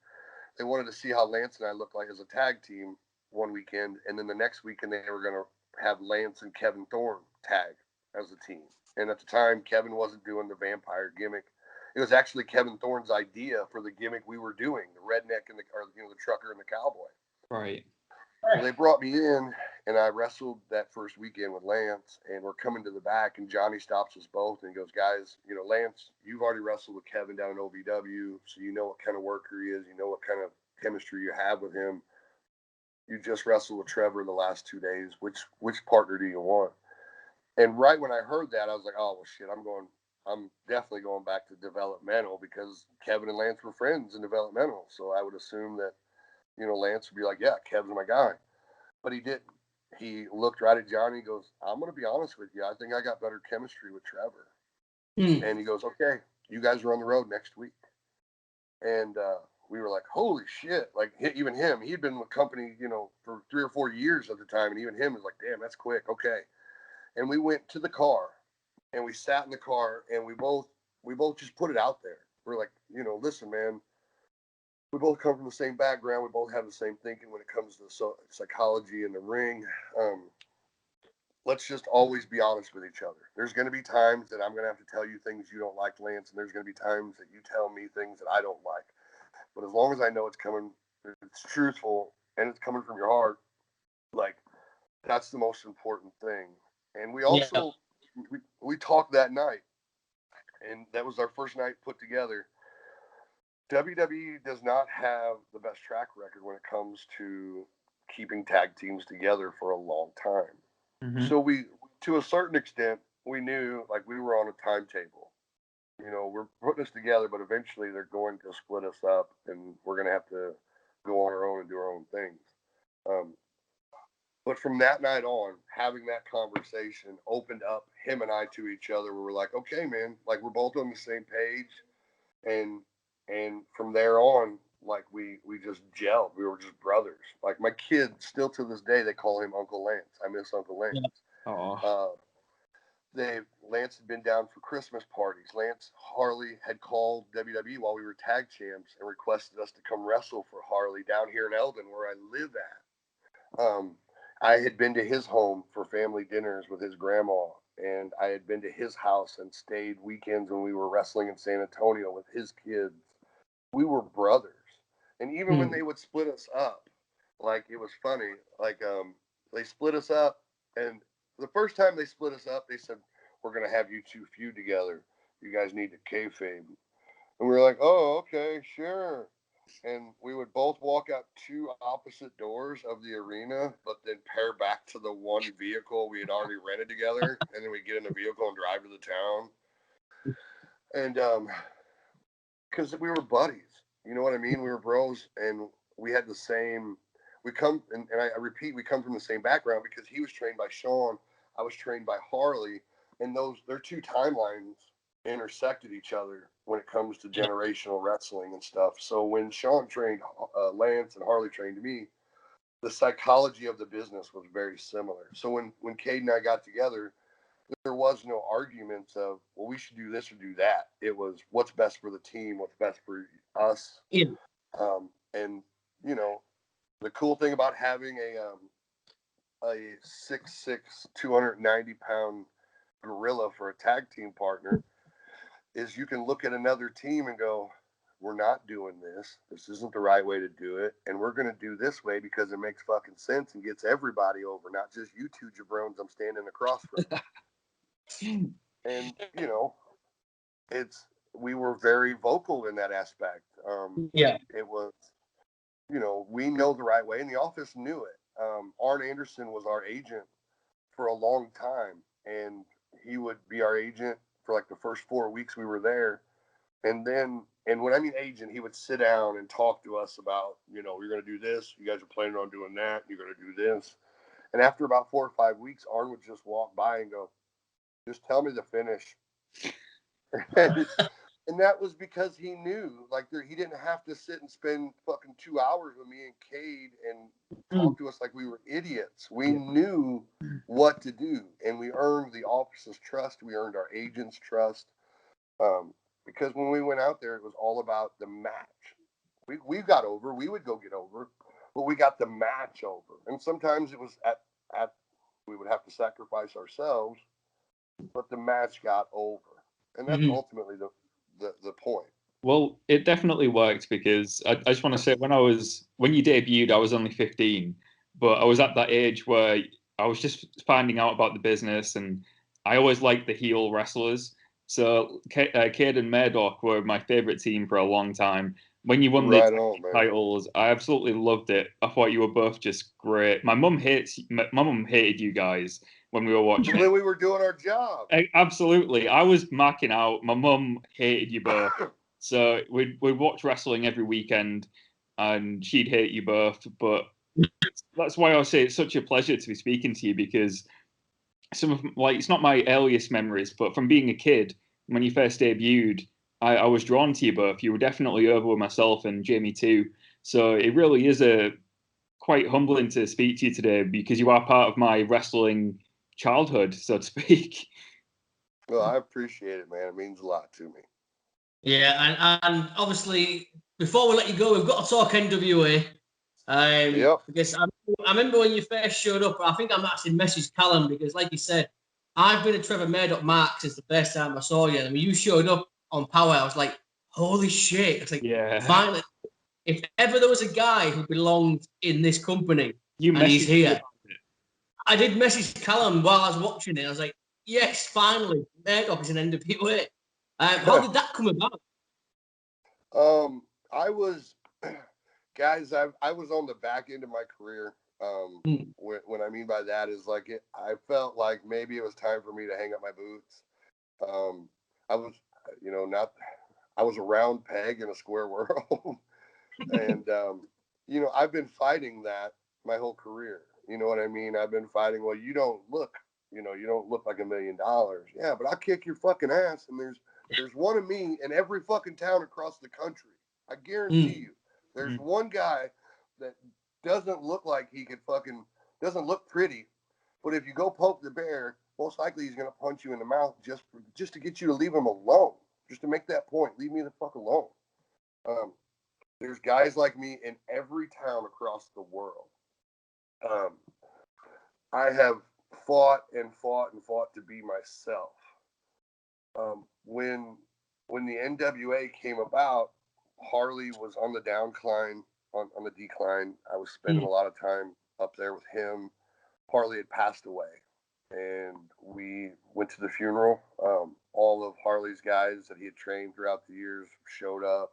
they wanted to see how Lance and I looked like as a tag team one weekend, and then the next weekend they were going to have Lance and Kevin Thorne tag as a team. And at the time, Kevin wasn't doing the vampire gimmick. It was actually Kevin Thorne's idea for the gimmick we were doing, the redneck and the trucker and the cowboy. Right. So they brought me in, and I wrestled that first weekend with Lance, and we're coming to the back, and Johnny stops us both, and he goes, guys, you know, Lance, you've already wrestled with Kevin down in OVW, so you know what kind of worker he is, you know what kind of chemistry you have with him. You just wrestled with Trevor in the last 2 days. Which partner do you want? And right when I heard that, I was like, oh, well, shit, I'm definitely going back to developmental, because Kevin and Lance were friends in developmental, so I would assume that, you know, Lance would be like, yeah, Kevin's my guy. But he didn't. He looked right at Johnny. He goes, I'm going to be honest with you. I think I got better chemistry with Trevor. And he goes, okay, you guys are on the road next week. And we were like, holy shit. Like, even him, he'd been with the company, you know, for 3 or 4 years at the time. And even him was like, damn, that's quick. Okay. And we went to the car, and we sat in the car, and we both just put it out there. We're like, you know, listen, man, we both come from the same background. We both have the same thinking when it comes to psychology in the ring. Let's just always be honest with each other. There's going to be times that I'm going to have to tell you things you don't like, Lance, and there's going to be times that you tell me things that I don't like. But as long as I know it's truthful, and it's coming from your heart, like, that's the most important thing. And we also, we talked that night, and that was our first night put together. WWE does not have the best track record when it comes to keeping tag teams together for a long time. Mm-hmm. So we, to a certain extent, we knew like we were on a timetable. You know, we're putting this together, but eventually they're going to split us up, and we're going to have to go on our own and do our own things. But from that night on, having that conversation opened up him and I to each other. We were like, okay, man, like we're both on the same page. And from there on, like we just gelled. We were just brothers. Like my kids, still to this day, they call him Uncle Lance. I miss Uncle Lance. Yeah. Lance had been down for Christmas parties. Harley had called WWE while we were tag champs and requested us to come wrestle for Harley down here in Eldon, where I live at. I had been to his home for family dinners with his grandma, and I had been to his house and stayed weekends when we were wrestling in San Antonio with his kids. We were brothers. And even when they would split us up, like it was funny, like they split us up, and the first time they split us up, they said, we're going to have you two feud together. You guys need to kayfabe. And we were like, oh, okay, sure. And we would both walk out two opposite doors of the arena, but then pair back to the one vehicle we had already rented together. And then we'd get in the vehicle and drive to the town. And because we were buddies, you know what I mean? We were bros, and we had the same, we come from the same background, because he was trained by Sean, I was trained by Harley, and their two timelines intersected each other when it comes to generational wrestling and stuff. So when Sean trained Lance and Harley trained me, the psychology of the business was very similar. So when Cade and I got together, there was no arguments of, well, we should do this or do that. It was what's best for the team, what's best for us. Yeah. And you know, the cool thing about having a 6'6", 290-pound gorilla for a tag team partner is you can look at another team and go, we're not doing this. This isn't the right way to do it. And we're going to do this way because it makes fucking sense and gets everybody over, not just you two jabrones I'm standing across from. And, you know, we were very vocal in that aspect. It was, you know, we know the right way, and the office knew it. Arn Anderson was our agent for a long time, and he would be our agent for like the first 4 weeks we were there. And when I mean agent, he would sit down and talk to us about, you know, you're going to do this. You guys are planning on doing that. You're going to do this. And after about 4 or 5 weeks, Arn would just walk by and go, just tell me the finish. And that was because he knew, like, he didn't have to sit and spend fucking 2 hours with me and Cade and talk to us like we were idiots. We knew what to do, and we earned the office's trust. We earned our agent's trust, because when we went out there, it was all about the match. We got over. We would go get over, but we got the match over. And sometimes it was we would have to sacrifice ourselves, but the match got over. And that's ultimately the point. Well, it definitely worked, because I just want to say, when you debuted, I was only 15, but I was at that age where I was just finding out about the business, and I always liked the heel wrestlers. So Cade and Murdoch were my favorite team for a long time. When you won the titles, I absolutely loved it. I thought you were both just great. My mum hated you guys when we were watching. When we were doing our job. Absolutely. I was marking out. My mum hated you both. So we'd watch wrestling every weekend, and she'd hate you both. But that's why I say it's such a pleasure to be speaking to you, because it's not my earliest memories, but from being a kid, when you first debuted, I was drawn to you both. You were definitely over with myself and Jamie too. So it really is quite humbling to speak to you today, because you are part of my wrestling childhood, so to speak. Well, I appreciate it, man. It means a lot to me. Yeah, and obviously, before we let you go, we've got to talk NWA. Because I remember when you first showed up, I think I actually messaged Callum, because like you said, I've been a Trevor Murdoch mark since the first time I saw you. And when you showed up on Power, I was like, holy shit. It's like, finally, if ever there was a guy who belonged in this company, and he's here. I did message Callum while I was watching it. I was like, yes, finally, Murdoch is an NWA. How did that come about? I was, guys, I was on the back end of my career. What I mean by that is like I felt like maybe it was time for me to hang up my boots. I was, I was a round peg in a square world. And, I've been fighting that my whole career. You know what I mean? I've been fighting, well, you don't look like $1 million. Yeah, but I'll kick your fucking ass. And there's one of me in every fucking town across the country. I guarantee you. There's one guy that doesn't look like doesn't look pretty. But if you go poke the bear, most likely he's going to punch you in the mouth just to get you to leave him alone. Just to make that point. Leave me the fuck alone. There's guys like me in every town across the world. I have fought to be myself. When the NWA came about, Harley was on the decline. I was spending a lot of time up there with him. Harley had passed away, and we went to the funeral. All of Harley's guys that he had trained throughout the years showed up.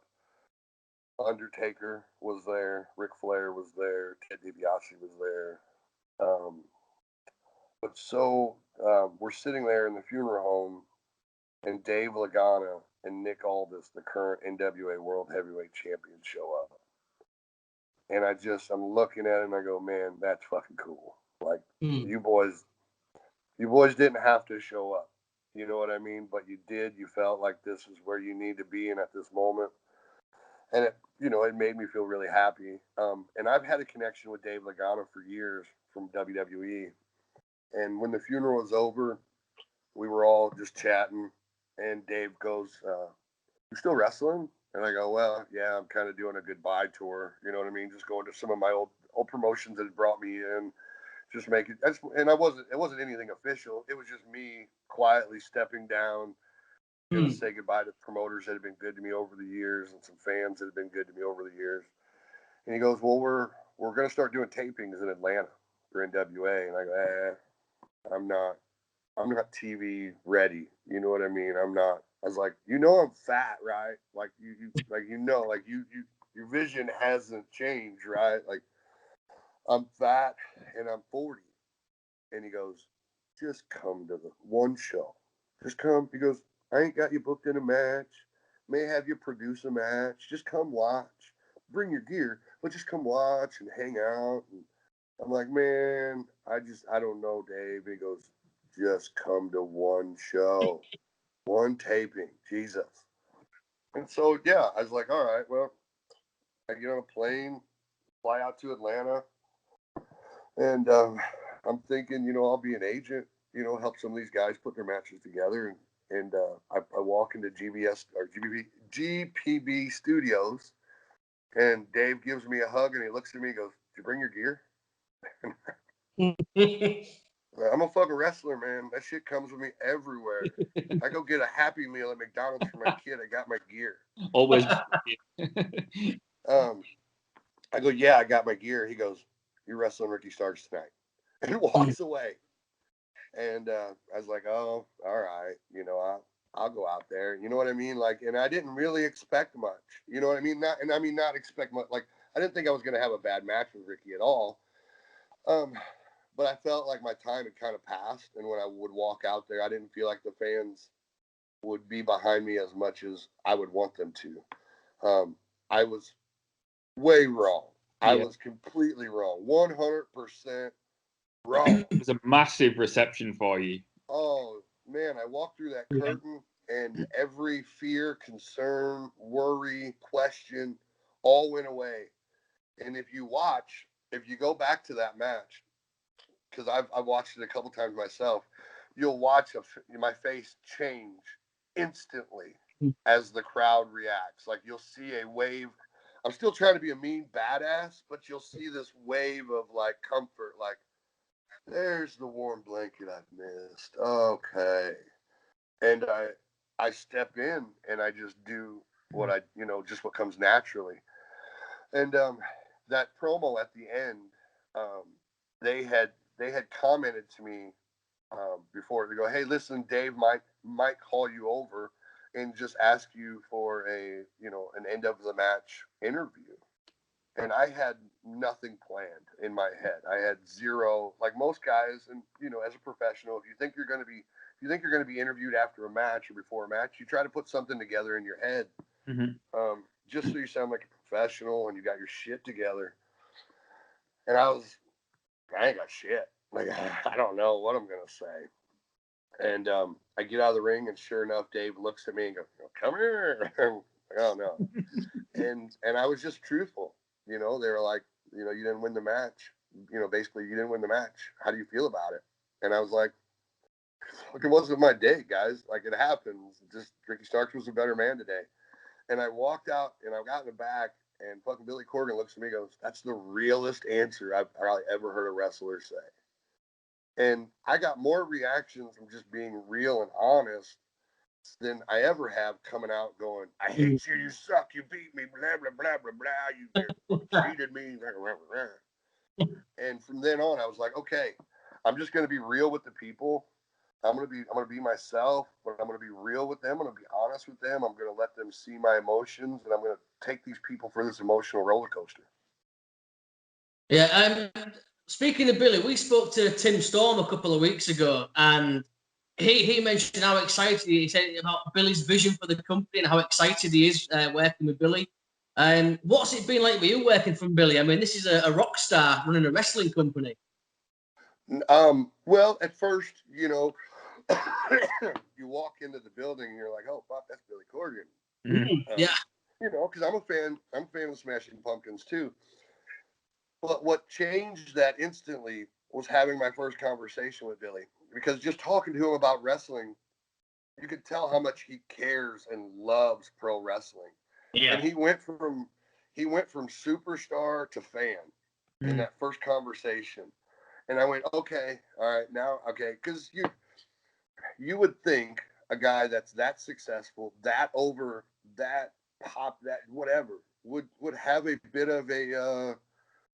Undertaker was there. Ric Flair was there. Ted DiBiase was there. We're sitting there in the funeral home, and Dave Lagana and Nick Aldis, the current NWA World Heavyweight Champion, show up. And I'm looking at it and I go, man, that's fucking cool. Like, you boys didn't have to show up. You know what I mean? But you did. You felt like this is where you need to be in at this moment. And it made me feel really happy. And I've had a connection with Dave Lagana for years from WWE. And when the funeral was over, we were all just chatting. And Dave goes, "You still wrestling?" And I go, "Well, yeah, I'm kind of doing a goodbye tour. You know what I mean? Just going to some of my old promotions that had brought me in. Just make it." And it wasn't anything official. It was just me quietly stepping down. Going to say goodbye to promoters that have been good to me over the years and some fans that have been good to me over the years. And he goes, "Well, we're going to start doing tapings in Atlanta for NWA." And I go, I'm not TV ready. You know what I mean? I'm not. I was like, I'm fat, right? Like your vision hasn't changed, right? Like, I'm fat and I'm 40. And he goes, "Just come to the one show. Just come." He goes, "I ain't got you booked in a match. May have you produce a match. Just come watch. Bring your gear, but just come watch and hang out." And I'm like, "Man, I don't know, Dave." He goes, "Just come to one show, one taping, Jesus." And so, yeah, I was like, all right, well, I get on a plane, fly out to Atlanta, and I'm thinking, I'll be an agent, help some of these guys put their matches together. And I walk into GPB Studios, and Dave gives me a hug, and he looks at me and goes, "Did you bring your gear?" I'm a fucking wrestler, man. That shit comes with me everywhere. I go get a Happy Meal at McDonald's for my kid. I got my gear. Always. I go, "Yeah, I got my gear." He goes, "You're wrestling Ricky Starks tonight," and walks away. And I was like, "Oh, all right, I'll go out there." You know what I mean? Like, and I didn't really expect much. You know what I mean? Not expect much. Like, I didn't think I was going to have a bad match with Ricky at all. But I felt like my time had kind of passed. And when I would walk out there, I didn't feel like the fans would be behind me as much as I would want them to. I was way wrong. Yeah. I was completely wrong. 100% wrong. It was a massive reception for you. Oh, man, I walked through that curtain and every fear, concern, worry, question all went away. And if you go back to that match, because I've watched it a couple times myself, you'll watch my face change instantly as the crowd reacts. Like, you'll see a wave. I'm still trying to be a mean badass, but you'll see this wave of, like, comfort, like, there's the warm blanket I've missed. Okay. And I step in and I just do what just what comes naturally. And that promo at the end, they had commented to me before. They go, "Hey, listen, Dave might call you over and just ask you for an end of the match interview. And I had nothing planned in my head. I had zero, like most guys, and as a professional, if you think you're going to be interviewed after a match or before a match, you try to put something together in your head, just so you sound like a professional and you got your shit together. And I ain't got shit. Like, I don't know what I'm going to say. And I get out of the ring, and sure enough, Dave looks at me and goes, "Come here." I don't know. and I was just truthful. They were like, you didn't win the match. Basically, you didn't win the match. How do you feel about it? And I was like, look, it wasn't my day, guys. Like, it happens. Just Ricky Starks was a better man today. And I walked out, and I got in the back, and fucking Billy Corgan looks at me and goes, "That's the realest answer I've probably ever heard a wrestler say." And I got more reactions from just being real and honest than I ever have coming out going, "I hate you, you suck, you beat me, blah, blah, blah, blah, blah, you cheated me." And from then on, I was like, okay, I'm just going to be real with the people. I'm going to be myself, but I'm going to be real with them. I'm going to be honest with them. I'm going to let them see my emotions, and I'm going to take these people for this emotional roller coaster. Yeah, speaking of Billy, we spoke to Tim Storm a couple of weeks ago, and he mentioned how excited he said about Billy's vision for the company and how excited he is working with Billy. What's it been like with you working from Billy? I mean, this is a rock star running a wrestling company. Well, at first, you walk into the building and you're like, "Oh, fuck, that's Billy Corgan." Yeah. Because I'm a fan of Smashing Pumpkins too. But what changed that instantly was having my first conversation with Billy, because just talking to him about wrestling, you could tell how much he cares and loves pro wrestling. Yeah. And he went from superstar to fan in that first conversation. And I went, okay, all right, now, okay, because you would think a guy that's that successful, that over, that pop, that whatever, would have a bit of a,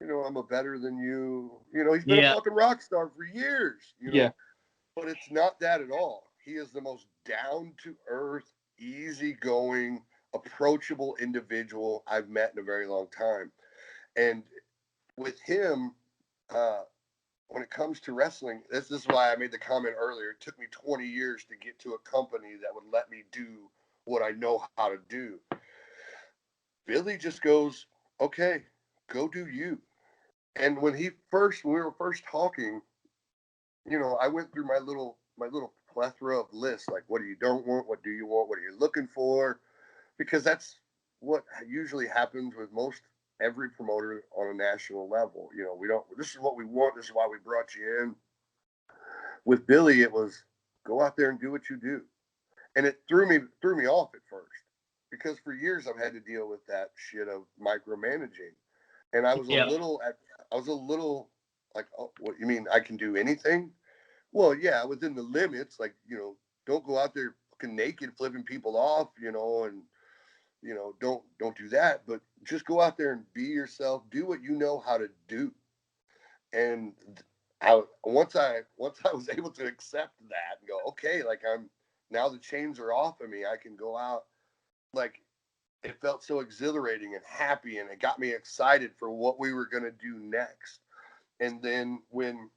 I'm a better than you. He's been a fucking rock star for years. Yeah. But it's not that at all. He is the most down-to-earth, easygoing, approachable individual I've met in a very long time. And with him, when it comes to wrestling, this is why I made the comment earlier. It took me 20 years to get to a company that would let me do what I know how to do. Billy just goes, okay, go do you. And when we were first talking, I went through my little plethora of lists, like, what do you don't want, what do you want, what are you looking for? Because that's what usually happens with most every promoter on a national level. This is what we want, this is why we brought you in. With Billy, it was go out there and do what you do. And it threw me off at first, because for years I've had to deal with that shit of micromanaging. And I was a little like, "Oh, what you mean I can do anything?" Well, yeah, within the limits, like, don't go out there fucking naked flipping people off, and don't do that, but just go out there and be yourself, do what you know how to do. And once I was able to accept that and go, okay, like, now the chains are off of me, I can go out, like, it felt so exhilarating and happy, and it got me excited for what we were going to do next. And then when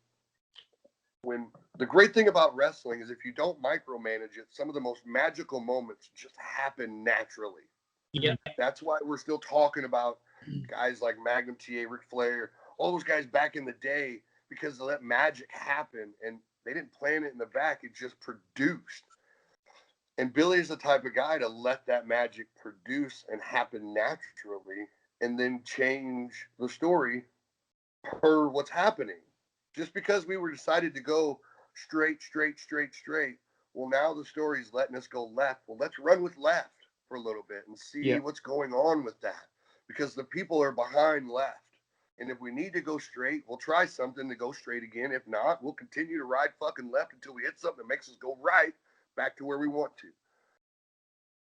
the great thing about wrestling is, if you don't micromanage it, some of the most magical moments just happen naturally. Yeah. That's why we're still talking about guys like Magnum TA, Ric Flair, all those guys back in the day, because they let magic happen, and they didn't plan it in the back. It just produced. And Billy is the type of guy to let that magic produce and happen naturally, and then change the story per what's happening. Just because we were decided to go straight. Well, now the story's letting us go left. Well, let's run with left for a little bit and see what's going on with that. Because the people are behind left. And if we need to go straight, we'll try something to go straight again. If not, we'll continue to ride fucking left until we hit something that makes us go right back to where we want to.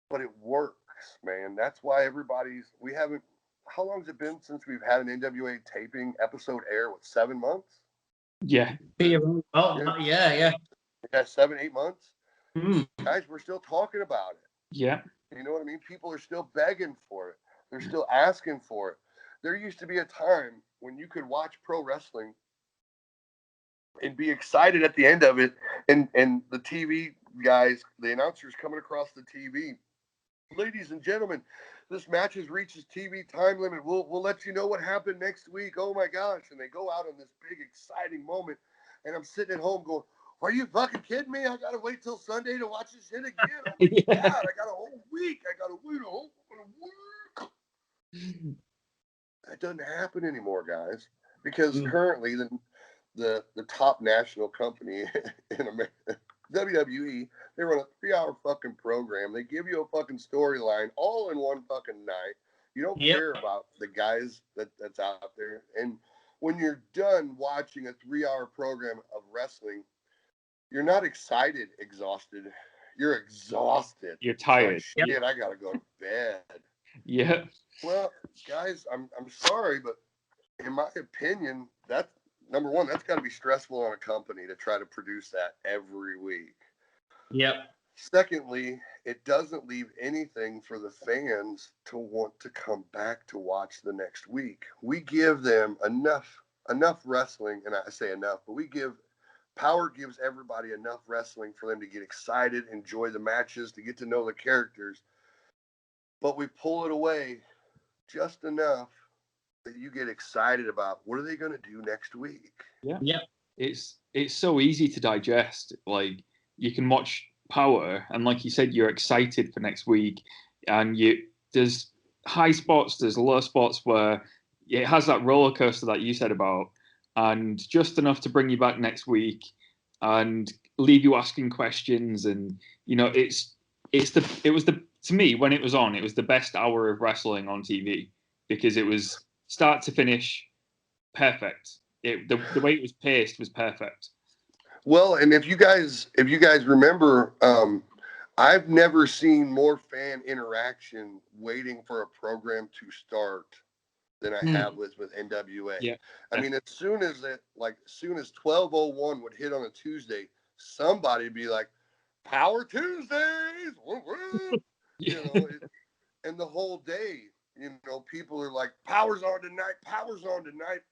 But it works, man. That's why how long has it been since we've had an NWA taping episode air? 7 months? Yeah. Oh, yeah. Yeah, 7-8 months. Mm. Guys, we're still talking about it. Yeah. You know what I mean? People are still begging for it. They're still asking for it. There used to be a time when you could watch pro wrestling and be excited at the end of it, and the TV guys, the announcers coming across the TV, ladies and gentlemen, this match has reached its TV time limit. We'll let you know what happened next week. Oh my gosh. And they go out on this big exciting moment, and I'm sitting at home going, are you fucking kidding me? I gotta wait till Sunday to watch this shit again. Oh my God, I got a whole week. I gotta wait a whole week. That doesn't happen anymore, guys, because currently the top national company in America, WWE, they run a 3-hour fucking program. They give you a fucking storyline all in one fucking night. You don't care about the guys that's out there. And when you're done watching a 3-hour program of wrestling, you're not excited, exhausted. You're exhausted. You're tired. Like, shit, I gotta go to bed. Yeah. Well, guys, I'm sorry, but in my opinion, that's number one. That's got to be stressful on a company to try to produce that every week. Yep. Secondly, it doesn't leave anything for the fans to want to come back to watch the next week. We give them enough wrestling, and I say enough, but Power gives everybody enough wrestling for them to get excited, enjoy the matches, to get to know the characters. But we pull it away just enough that you get excited about what are they going to do next week. Yeah. It's so easy to digest. Like, you can watch Power, and like you said, you're excited for next week, and there's high spots, there's low spots where it has that roller coaster that you said about, and just enough to bring you back next week and leave you asking questions. And to me, when it was on, it was the best hour of wrestling on TV, because it was start to finish perfect. The way it was paced was perfect. Well, and if you guys remember, I've never seen more fan interaction waiting for a program to start than I have with NWA. Yeah. I mean, as soon as 12:01 would hit on a Tuesday, somebody would be like, Power Tuesdays, Yeah. And the whole day, people are like, Power's on tonight.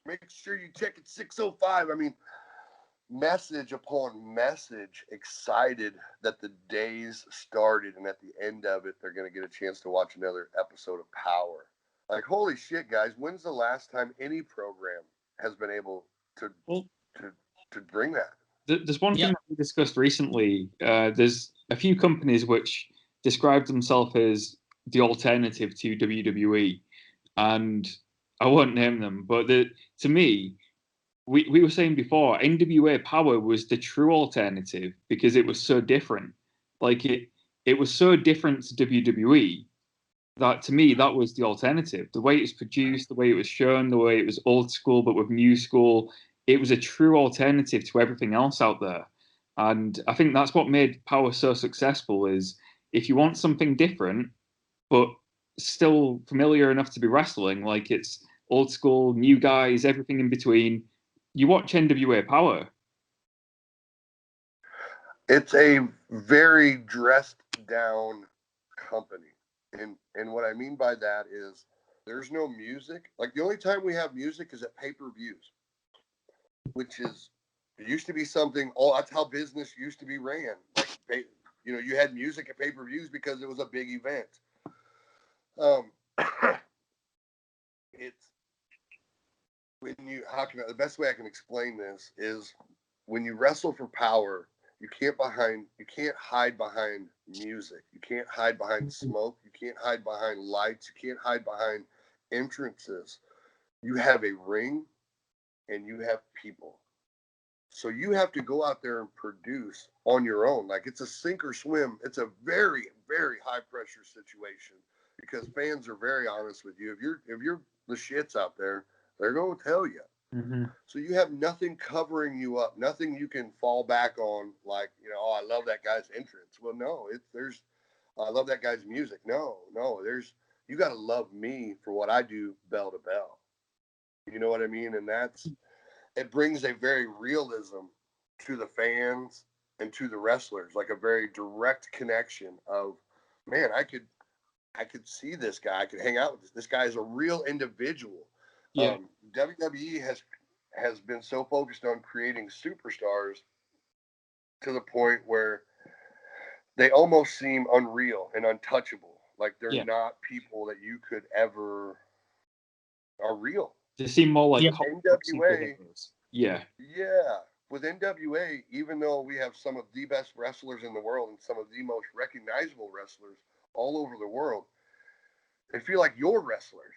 Make sure you check at 6:05. I mean, message upon message, excited that the days started, and at the end of it, they're going to get a chance to watch another episode of Power. Like, holy shit, guys, when's the last time any program has been able to bring that? There's one thing that we discussed recently. There's a few companies which describe themselves as the alternative to WWE, and I won't name them, but to me, we were saying before, NWA Power was the true alternative because it was so different. Like, it was so different to WWE that, to me, that was the alternative. The way it was produced, the way it was shown, the way it was old school but with new school, it was a true alternative to everything else out there. And I think that's what made Power so successful, is if you want something different but still familiar enough to be wrestling, like it's old school, new guys, everything in between, you watch NWA Power. It's a very dressed down company. And what I mean by that is there's no music. Like, the only time we have music is at pay-per-views, which is, it used to be something, that's how business used to be ran. Like, you had music at pay-per-views because it was a big event. It's the best way I can explain this is, when you wrestle for Power, you can't hide behind music. You can't hide behind smoke. You can't hide behind lights. You can't hide behind entrances. You have a ring and you have people. So you have to go out there and produce on your own. Like, it's a sink or swim. It's a very, very high pressure situation, because fans are very honest with you. If you're the shits out there, they're going to tell you. Mm-hmm. So you have nothing covering you up, nothing you can fall back on, like, I love that guy's entrance. Well, no, I love that guy's music. No, you got to love me for what I do bell to bell. You know what I mean? And it brings a very realism to the fans and to the wrestlers, like a very direct connection of, man, I could see this guy. I could hang out with this. This guy is a real individual. Yeah. WWE has been so focused on creating superstars to the point where they almost seem unreal and untouchable. Like they're not people that you could ever are real. They seem more like NWA. Yeah. Yeah. With NWA, even though we have some of the best wrestlers in the world and some of the most recognizable wrestlers all over the world, they feel like your wrestlers.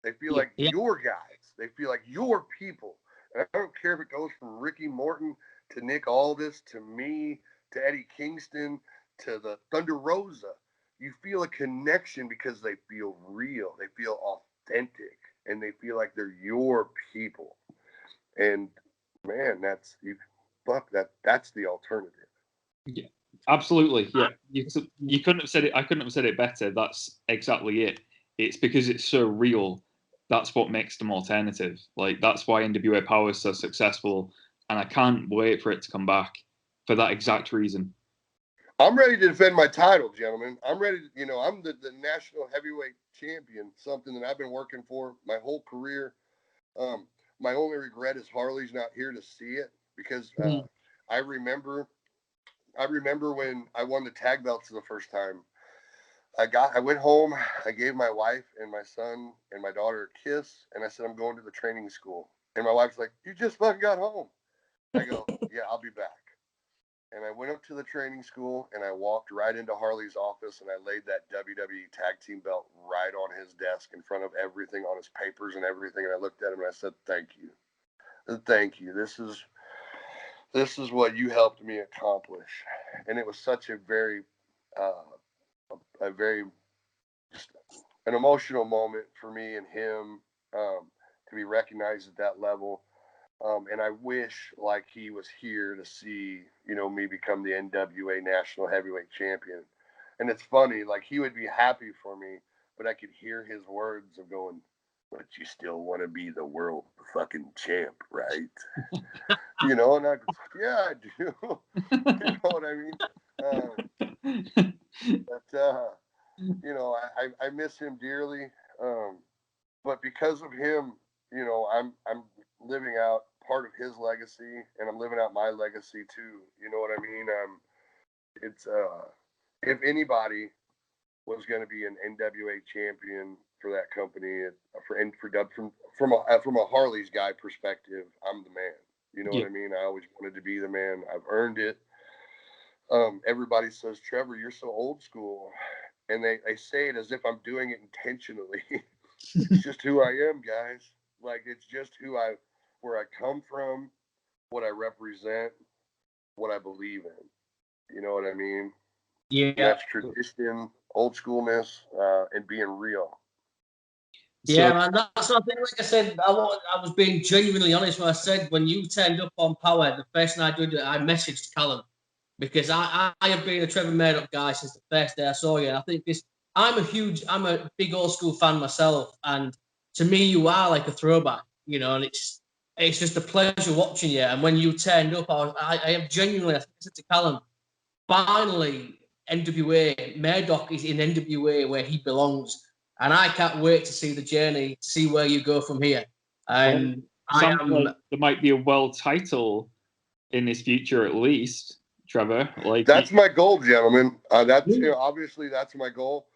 They feel like your guys. They feel like your people. And I don't care if it goes from Ricky Morton to Nick Aldis to me to Eddie Kingston to the Thunder Rosa. You feel a connection because they feel real. They feel authentic. And they feel like they're your people. And man, that's the alternative. Yeah, absolutely. Yeah, you couldn't have said it. I couldn't have said it better. That's exactly it. It's because it's so real. That's what makes them alternative. Like that's why NWA Power is so successful, and I can't wait for it to come back for that exact reason. I'm ready to defend my title, gentlemen. I'm ready to, I'm the national heavyweight champion, something that I've been working for my whole career. My only regret is Harley's not here to see it because I remember when I won the tag belts for the first time. I went home, I gave my wife and my son and my daughter a kiss, and I said, I'm going to the training school. And my wife's like, you just fucking got home. I go, yeah, I'll be back. And I went up to the training school and I walked right into Harley's office and I laid that WWE tag team belt right on his desk in front of everything, on his papers and everything. And I looked at him and I said, thank you. Thank you. This is what you helped me accomplish. And it was such a very just an emotional moment for me and him to be recognized at that level. And I wish like he was here to see, me become the NWA National Heavyweight Champion. And it's funny, like he would be happy for me, but I could hear his words of going, but you still want to be the world fucking champ, right? And I go, yeah, I do. You know what I mean? But I miss him dearly. But because of him, I'm living out part of his legacy, and I'm living out my legacy too. You know what I mean? It's if anybody was going to be an NWA champion for that company, from a Harley's guy perspective, I'm the man. You know what I mean? I always wanted to be the man. I've earned it. Everybody says, Trevor, you're so old school, and they say it as if I'm doing it intentionally. It's just who I am, guys. Like it's just where I come from, what I represent, what I believe in. You know what I mean? Yeah. And that's tradition, old schoolness, and being real. Yeah, man, that's what I think. Like I said, I was being genuinely honest when I said when you turned up on Power, the first thing I did, I messaged Callum because I have been a Trevor Murdoch guy since the first day I saw you. And I think I'm a big old school fan myself, and to me, you are like a throwback, and it's just a pleasure watching you. And when you turned up, I have genuinely, I said to Callum, finally, NWA, Murdoch is in NWA where he belongs. And I can't wait to see the journey, to see where you go from here. And there might be a world title in his future, at least, Trevor. Like that's my goal, gentlemen. Obviously that's my goal.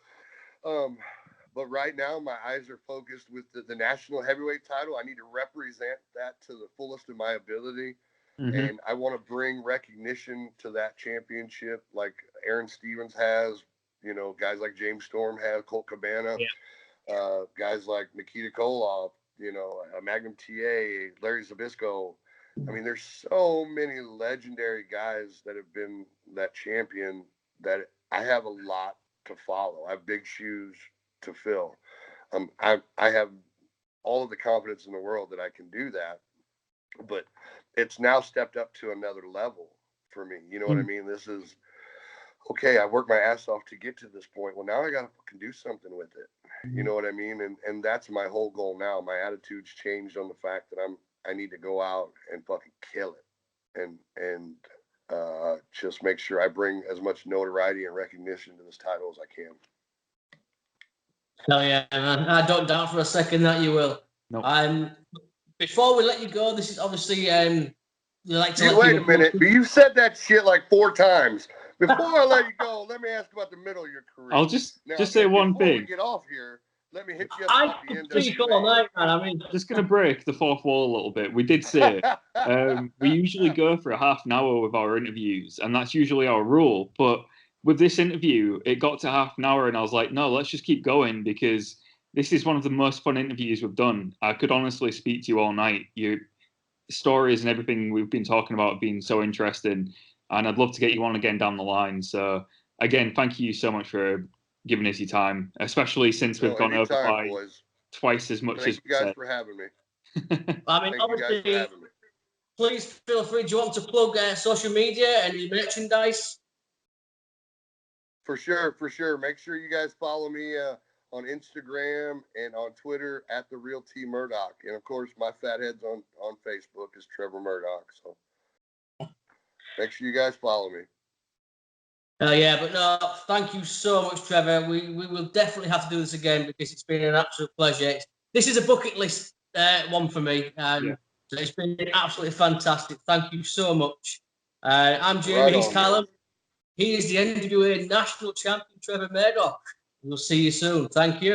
But right now, my eyes are focused with the national heavyweight title. I need to represent that to the fullest of my ability. Mm-hmm. And I want to bring recognition to that championship like Aaron Stevens has, guys like James Storm have, Colt Cabana, guys like Nikita Koloff, Magnum TA, Larry Zbyszko. I mean, there's so many legendary guys that have been that champion that I have a lot to follow. I have big shoes to fill. I have all of the confidence in the world that I can do that, but it's now stepped up to another level for me. You know what I mean? This is okay. I worked my ass off to get to this point. Well, now I got to fucking do something with it. You know what I mean? And that's my whole goal now. My attitude's changed on the fact that I need to go out and fucking kill it. And just make sure I bring as much notoriety and recognition to this title as I can. Hell yeah, man. I don't doubt for a second that you will. Nope. Before we let you go, this is obviously Wait a minute. You said that shit like 4 times. Before I let you go, let me ask about the middle of your career. I'll just say one thing. Before we get off here, let me hit you up at the end of the all night, man. I mean, just going to break the fourth wall a little bit. We did say we usually go for a half an hour with our interviews, and that's usually our rule. But with this interview, it got to half an hour, and I was like, no, let's just keep going because this is one of the most fun interviews we've done. I could honestly speak to you all night. Your stories and everything we've been talking about have been so interesting, and I'd love to get you on again down the line. So, again, thank you so much for giving us your time, especially since we've gone over by twice as much as you guys for having me. I mean, obviously, please feel free. Do you want to plug social media and your merchandise? For sure. Make sure you guys follow me on Instagram and on Twitter at The Real T Murdoch. And, of course, my fathead's on Facebook is Trevor Murdoch. So make sure you guys follow me. Yeah, but no, thank you so much, Trevor. We will definitely have to do this again because it's been an absolute pleasure. This is a bucket list one for me. So it's been absolutely fantastic. Thank you so much. I'm Jamie. He's Callum. He is the NWA National Champion, Trevor Murdoch. We'll see you soon. Thank you.